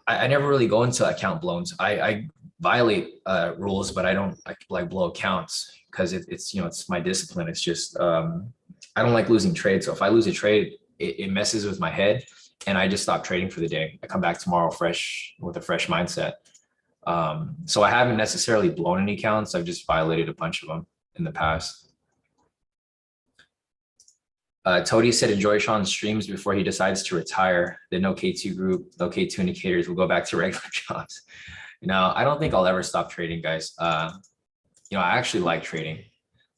I never really go into account blowns. I violate rules, but I don't like blow accounts because it's my discipline. It's just I don't like losing trades. So if I lose a trade, it messes with my head, and I just stop trading for the day. I come back tomorrow fresh with a fresh mindset. So I haven't necessarily blown any accounts. I've just violated a bunch of them in the past. Tody said enjoy Sean's streams before he decides to retire. The no K2 group, no K2 indicators will go back to regular jobs. I don't think I'll ever stop trading, guys. I actually like trading.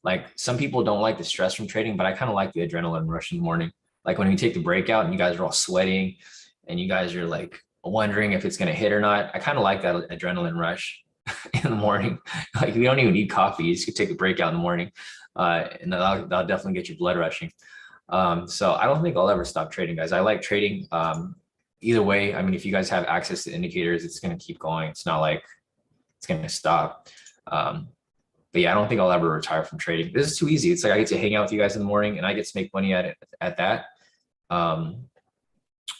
Like some people don't like the stress from trading, but I kind of like the adrenaline rush in the morning. Like when you take the breakout and you guys are all sweating and you guys are like wondering if it's going to hit or not. I kind of like that adrenaline rush in the morning. Like you don't even need coffee. You just could take a breakout in the morning. And that'll definitely get your blood rushing. So I don't think I'll ever stop trading, guys. I like trading. Either way, I mean, if you guys have access to indicators, it's going to keep going. It's not like it's going to stop. But yeah, I don't think I'll ever retire from trading. This is too easy. It's like I get to hang out with you guys in the morning and I get to make money at that.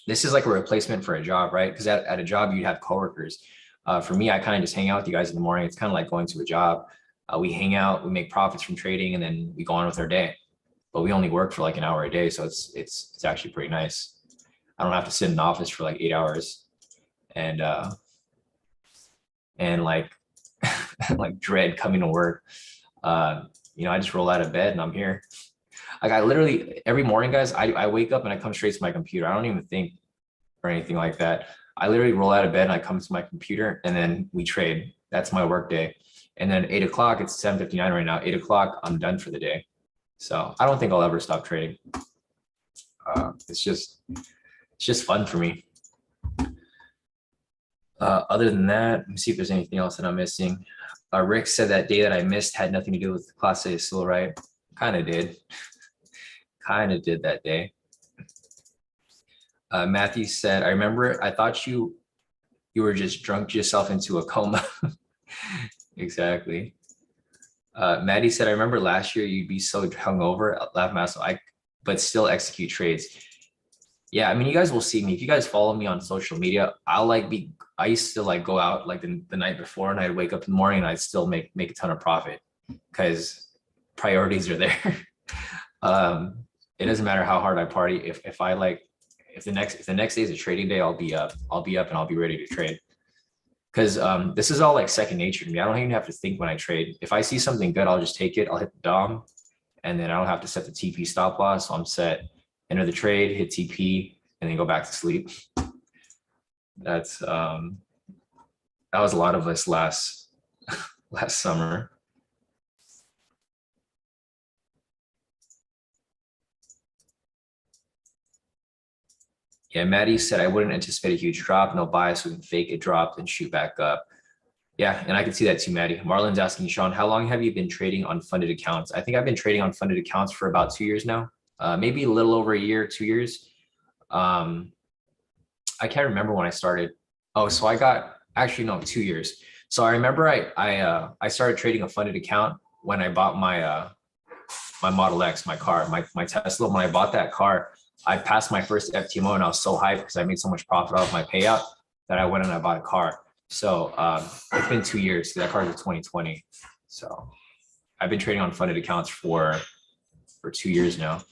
This is like a replacement for a job, right? Because at a job, you have coworkers. For me, I kind of just hang out with you guys in the morning. It's kind of like going to a job. We hang out, we make profits from trading, and then we go on with our day. But we only work for like an hour a day. So it's actually pretty nice. I don't have to sit in an office for like 8 hours and like like dread coming to work. I just roll out of bed and I'm here. Like I literally every morning, guys, I wake up and I come straight to my computer. I don't even think or anything like that. I literally roll out of bed and I come to my computer and then we trade. That's my work day. And then 8 o'clock, it's 7:59 right now. 8 o'clock, I'm done for the day. So I don't think I'll ever stop trading. It's just fun for me. Other than that, let me see if there's anything else that I'm missing. Rick said that day that I missed had nothing to do with Class A still, right? Kind of did. Kind of did that day. Matthew said, I remember I thought you were just drunk yourself into a coma. Exactly. Maddie said, I remember last year you'd be so hungover, laugh mask, but still execute trades. Yeah, I mean, you guys will see me. If you guys follow me on social media, I used to like go out like the night before and I'd wake up in the morning and I'd still make a ton of profit because priorities are there. It doesn't matter how hard I party. If the next day is a trading day, I'll be up and I'll be ready to trade. Because this is all like second nature to me. I don't even have to think when I trade. If I see something good, I'll just take it. I'll hit the DOM, and then I don't have to set the TP stop loss. So I'm set. Enter the trade, hit TP, and then go back to sleep. That was a lot of us last summer. Yeah, Maddie said I wouldn't anticipate a huge drop, no bias, we can fake it dropped and shoot back up. Yeah, and I can see that too, Maddie. Marlon's asking, Sean, how long have you been trading on funded accounts? I think I've been trading on funded accounts for about 2 years now. Maybe a little over a year, 2 years. I can't remember when I started. Oh, so I got, actually, no, 2 years. So I remember I started trading a funded account when I bought my my Model X, my car, my Tesla. When I bought that car, I passed my first FTMO and I was so hyped because I made so much profit off my payout that I went and I bought a car. So it's been 2 years. That car is 2020. So I've been trading on funded accounts for 2 years now.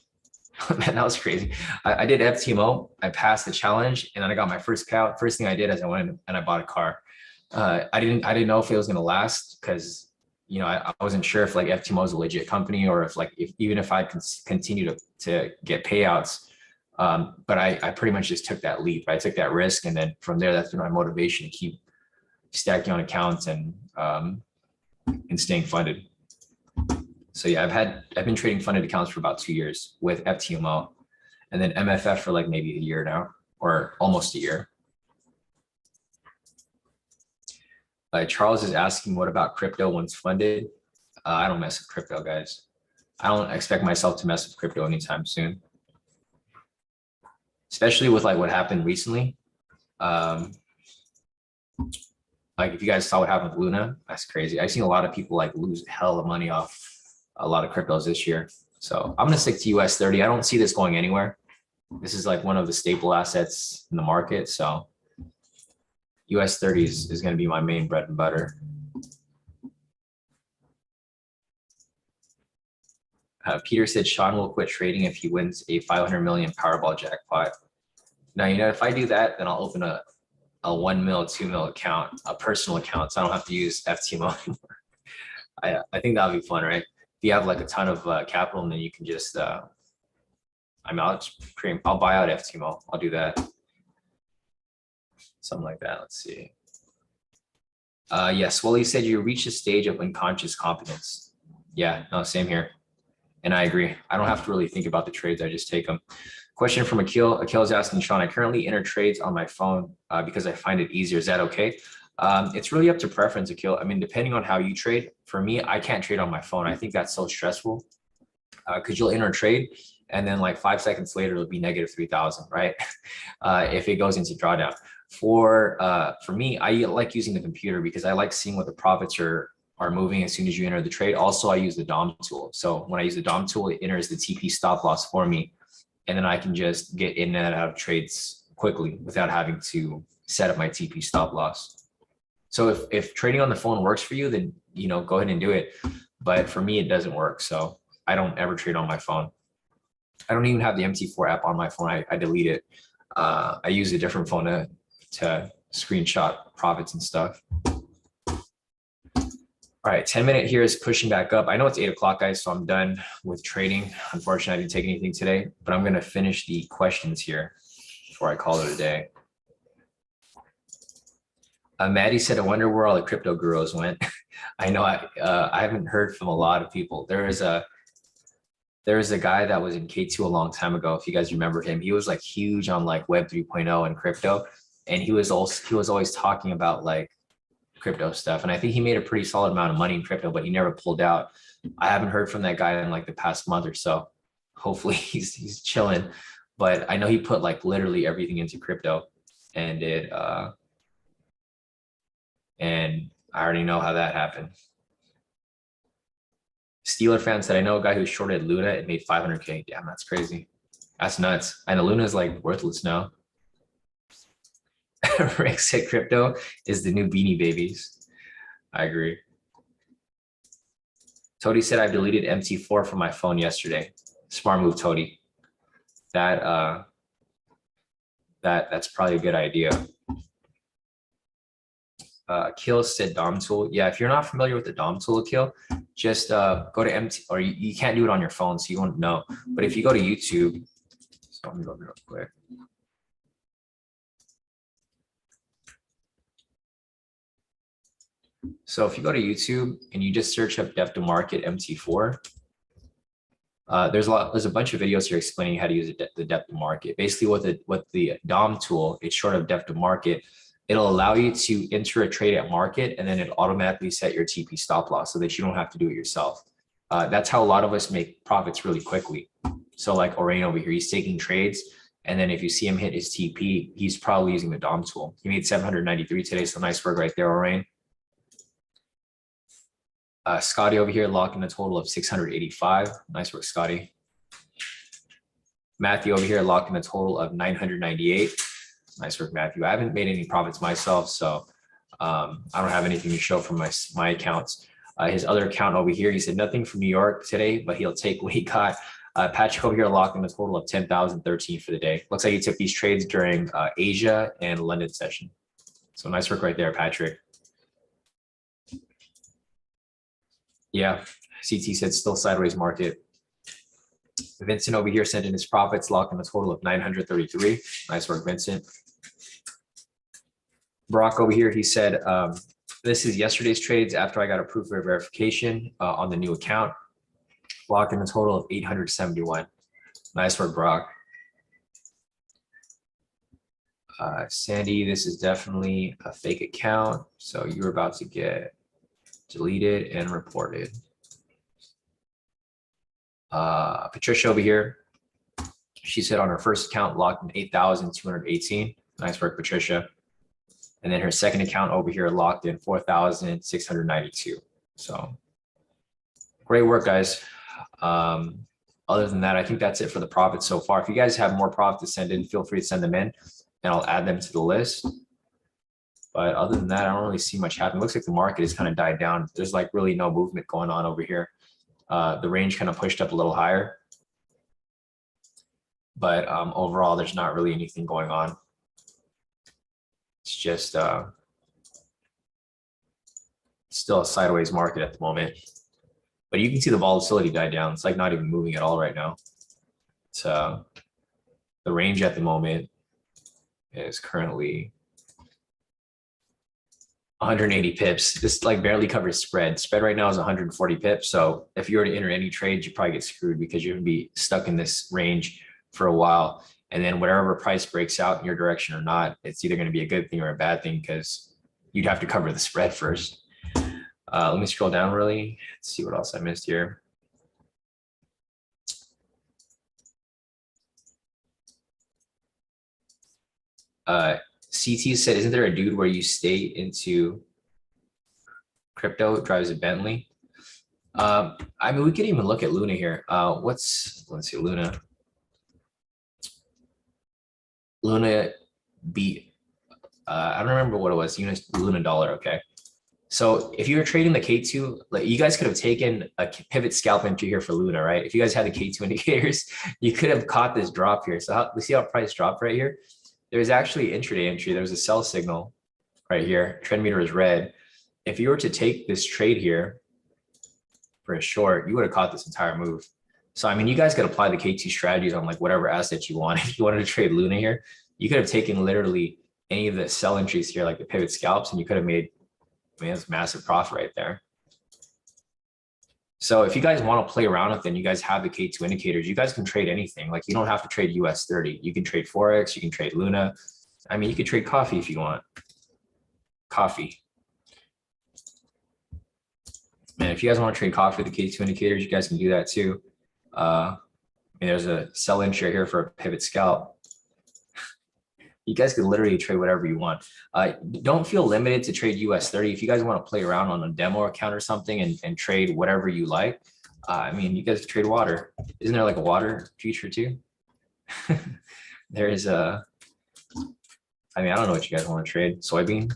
Man, that was crazy. I did FTMO. I passed the challenge, and then I got my first payout. First thing I did is I went and I bought a car. I didn't know if it was going to last because I wasn't sure if like FTMO is a legit company or if even if I can continue to get payouts. But I pretty much just took that leap. I took that risk, and then from there, that's been my motivation to keep stacking on accounts and staying funded. So yeah, I've been trading funded accounts for about 2 years with FTMO, and then MFF for like maybe a year now, or almost a year. Charles is asking, what about crypto once funded? I don't mess with crypto, guys. I don't expect myself to mess with crypto anytime soon, especially with like what happened recently. Like if you guys saw what happened with Luna, that's crazy. I've seen a lot of people like lose hell of money off a lot of cryptos this year. So I'm gonna stick to US30. I don't see this going anywhere. This is like one of the staple assets in the market. So US30 is gonna be my main bread and butter. Peter said Sean will quit trading if he wins a 500 million Powerball jackpot. Now, if I do that, then I'll open a 1 mil, 2 mil account, a personal account, so I don't have to use FTMO anymore. I think that'll be fun, right? If you have like a ton of capital, and then you can just, I'll buy out FTMO. I'll do that. Something like that. Let's see. Yes, well, he said you reach a stage of unconscious competence. Yeah, no, same here. And I agree. I don't have to really think about the trades. I just take them. Question from Akil. Akil is asking, Sean, I currently enter trades on my phone because I find it easier. Is that okay? It's really up to preference, Akil. I mean, depending on how you trade. For me, I can't trade on my phone. I think that's so stressful because you'll enter a trade and then like 5 seconds later, it'll be negative 3,000, right? If it goes into drawdown. For me, I like using the computer because I like seeing what the profits are moving as soon as you enter the trade. Also, I use the DOM tool. So when I use the DOM tool, it enters the TP stop loss for me. And then I can just get in and out of trades quickly without having to set up my TP stop loss. So if trading on the phone works for you, then, go ahead and do it. But for me, it doesn't work. So I don't ever trade on my phone. I don't even have the MT4 app on my phone. I delete it. I use a different phone to screenshot profits and stuff. All right, 10-minute here is pushing back up. I know it's 8 o'clock, guys, so I'm done with trading. Unfortunately, I didn't take anything today, but I'm going to finish the questions here before I call it a day. Maddie said, I wonder where all the crypto gurus went. I know I haven't heard from a lot of people. There is a guy that was in K2 a long time ago. If you guys remember him, he was like huge on like Web 3.0 and crypto. And he was always talking about like crypto stuff. And I think he made a pretty solid amount of money in crypto, but he never pulled out. I haven't heard from that guy in like the past month or so. Hopefully he's chilling. But I know he put like literally everything into crypto, and and I already know how that happened. Steeler fan said, I know a guy who shorted Luna and made 500K. Damn, that's crazy. That's nuts. And Luna is like worthless now. Rick said crypto is the new Beanie Babies. I agree. Tody said, I've deleted MT4 from my phone yesterday. Smart move, Tody. That's probably a good idea. Akil said DOM tool. Yeah, if you're not familiar with the DOM tool, Akil, just go to MT, or you can't do it on your phone, so you won't know. But if you go to YouTube, so let me go real quick. So if you go to YouTube and you just search up depth to market MT4, there's a bunch of videos here explaining how to use the depth of market. Basically, what the DOM tool, it's short of depth of market. It'll allow you to enter a trade at market, and then it automatically set your TP stop loss so that you don't have to do it yourself. That's how a lot of us make profits really quickly. So like Orain over here, he's taking trades, and then if you see him hit his TP, he's probably using the DOM tool. He made 793 today, so nice work right there, Orain. Scotty over here locked in a total of 685. Nice work, Scotty. Matthew over here locked in a total of 998. Nice work, Matthew. I haven't made any profits myself, so I don't have anything to show from my accounts. His other account over here, he said nothing from New York today, but he'll take what he got. Patrick over here locked in a total of 10,013 for the day. Looks like he took these trades during Asia and London session. So nice work right there, Patrick. Yeah, CT said still sideways market. Vincent over here sent in his profits, locked in a total of 933. Nice work, Vincent. Brock over here, he said, this is yesterday's trades after I got approved for verification on the new account. Locked in a total of 871. Nice work, Brock. Sandy, this is definitely a fake account. So you're about to get deleted and reported. Patricia over here, she said on her first account locked in 8,218. Nice work, Patricia. And then her second account over here locked in 4,692. So great work, guys. Other than that, I think that's it for the profits so far. If you guys have more profit to send in, feel free to send them in and I'll add them to the list. But other than that, I don't really see much happening. Looks like the market has kind of died down. There's like really no movement going on over here. The range kind of pushed up a little higher. But overall, there's not really anything going on. It's just still a sideways market at the moment. But you can see the volatility die down. It's like not even moving at all right now. So the range at the moment is currently 180 pips. This like barely covers spread. Spread right now is 140 pips. So if you were to enter any trades, you probably get screwed because you're gonna be stuck in this range for a while. And then whatever price breaks out in your direction or not, it's either gonna be a good thing or a bad thing because you'd have to cover the spread first. Let me scroll down really. Let's see what else I missed here. CT said, isn't there a dude where you stay into crypto, drives a Bentley? I mean, we could even look at Luna here. Let's see, Luna beat, I don't remember what it was, Luna dollar, okay. So if you were trading the K2, like you guys could have taken a pivot scalp entry here for Luna, right? If you guys had the K2 indicators, you could have caught this drop here. So we see how price dropped right here. There's actually intraday entry. There's a sell signal right here. Trend meter is red. If you were to take this trade here for a short, you would have caught this entire move. So, I mean, you guys could apply the K2 strategies on like whatever asset you want. If you wanted to trade Luna here, you could have taken literally any of the sell entries here, like the pivot scalps, and you could have made, I mean, that's massive profit right there. So if you guys want to play around with it and you guys have the K2 indicators, you guys can trade anything. Like you don't have to trade US30. You can trade forex, you can trade Luna. I mean, you could trade coffee if you want. Coffee. And if you guys want to trade coffee with the K2 indicators, you guys can do that too. And there's a sell entry here for a pivot scalp. You guys can literally trade whatever you want. Don't feel limited to trade US30. If you guys want to play around on a demo account or something and trade whatever you like, I mean, you guys trade water. Isn't there like a water future too? There is a, I mean, I don't know what you guys want to trade. Soybean.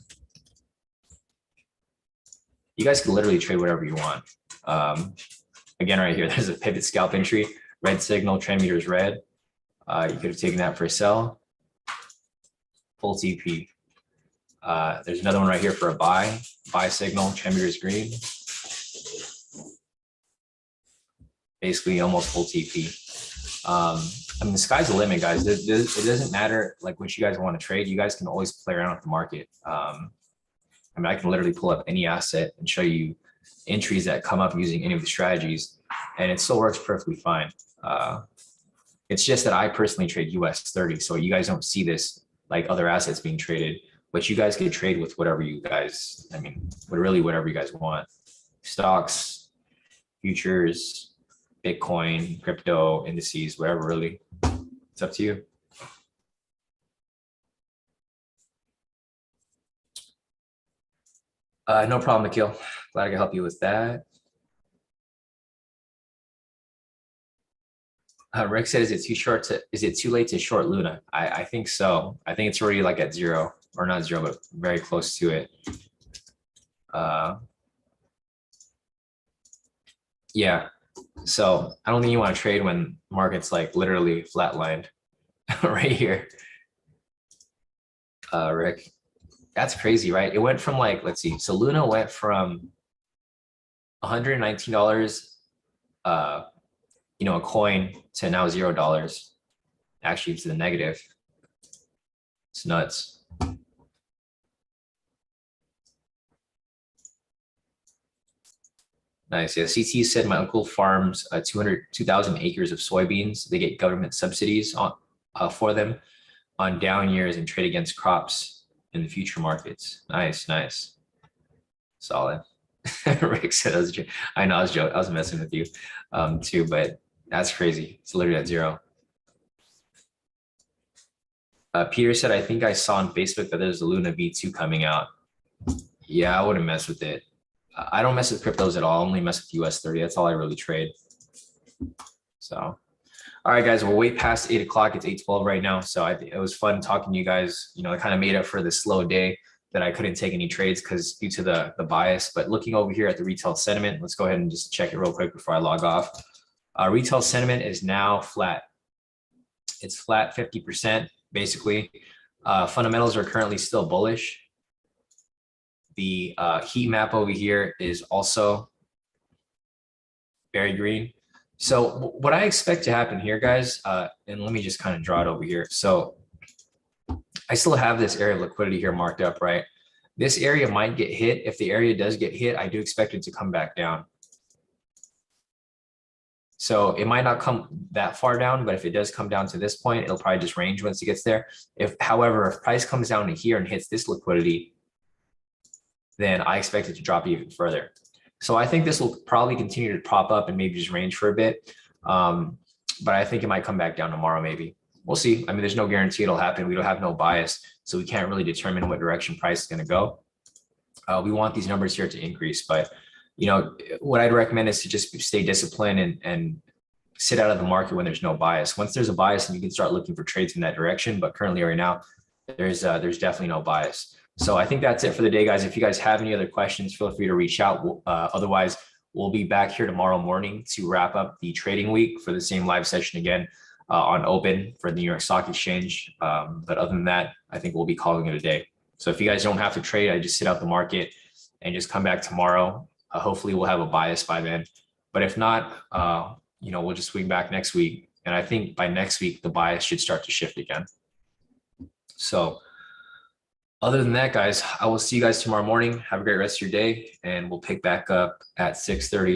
You guys can literally trade whatever you want. Again, right here, there's a pivot scalp entry, red signal, trend meter is red. You could have taken that for a sell. Full TP. There's another one right here for a buy signal, trend meter is green. Basically almost full TP. I mean, the sky's the limit, guys. It doesn't matter like what you guys want to trade. You guys can always play around with the market. I mean, I can literally pull up any asset and show you entries that come up using any of the strategies, and it still works perfectly fine. It's just that I personally trade US30, so you guys don't see this like other assets being traded, but you guys can trade with whatever you guys, I mean, really whatever you guys want. Stocks, futures, Bitcoin, crypto, indices, whatever, really. It's up to you. No problem, Nikhil. Glad I can help you with that. Rick said, is it too late to short Luna? I think so. I think it's already like at zero, or not zero, but very close to it. Yeah. So I don't think you want to trade when market's like literally flatlined right here. Rick, that's crazy, right? It went from like, let's see. So Luna went from $119, a coin to now $0. Actually, to the negative. It's nuts. Nice. Yeah, CT said my uncle farms 2,000 acres of soybeans. They get government subsidies on for them on down years and trade against crops in the future markets. Nice, nice, solid. Rick said, I know, I was messing with you too, but that's crazy. It's literally at zero. Peter said, I think I saw on Facebook that there's a Luna V2 coming out. Yeah, I wouldn't mess with it. I don't mess with cryptos at all. I only mess with US30. That's all I really trade. So, all right, guys, we're way past 8 o'clock. It's 8:12 right now. So I think it was fun talking to you guys. I kind of made up for the slow day that I couldn't take any trades because due to the bias. But looking over here at the retail sentiment, let's go ahead and just check it real quick before I log off. Retail sentiment is now flat. It's flat 50%, basically. Fundamentals are currently still bullish. The heat map over here is also very green. So what I expect to happen here, guys, and let me just kind of draw it over here. So I still have this area of liquidity here marked up, right? This area might get hit. If the area does get hit, I do expect it to come back down. So it might not come that far down, but if it does come down to this point, it'll probably just range once it gets there. However, if price comes down to here and hits this liquidity, then I expect it to drop even further. So I think this will probably continue to prop up and maybe just range for a bit. But I think it might come back down tomorrow, maybe. We'll see. I mean, there's no guarantee it'll happen. We don't have no bias, so we can't really determine what direction price is going to go. We want these numbers here to increase, but what I'd recommend is to just stay disciplined and sit out of the market when there's no bias. Once there's a bias, then you can start looking for trades in that direction. But currently right now, there's definitely no bias. So I think that's it for the day, guys. If you guys have any other questions, feel free to reach out. Otherwise, we'll be back here tomorrow morning to wrap up the trading week for the same live session again on open for the New York Stock Exchange. But other than that, I think we'll be calling it a day. So if you guys don't have to trade, I just sit out the market and just come back tomorrow. Hopefully we'll have a bias by then. But if not, we'll just swing back next week. And I think by next week, the bias should start to shift again. So Other than that, guys, I will see you guys tomorrow morning. Have a great rest of your day, and we'll pick back up at 6:30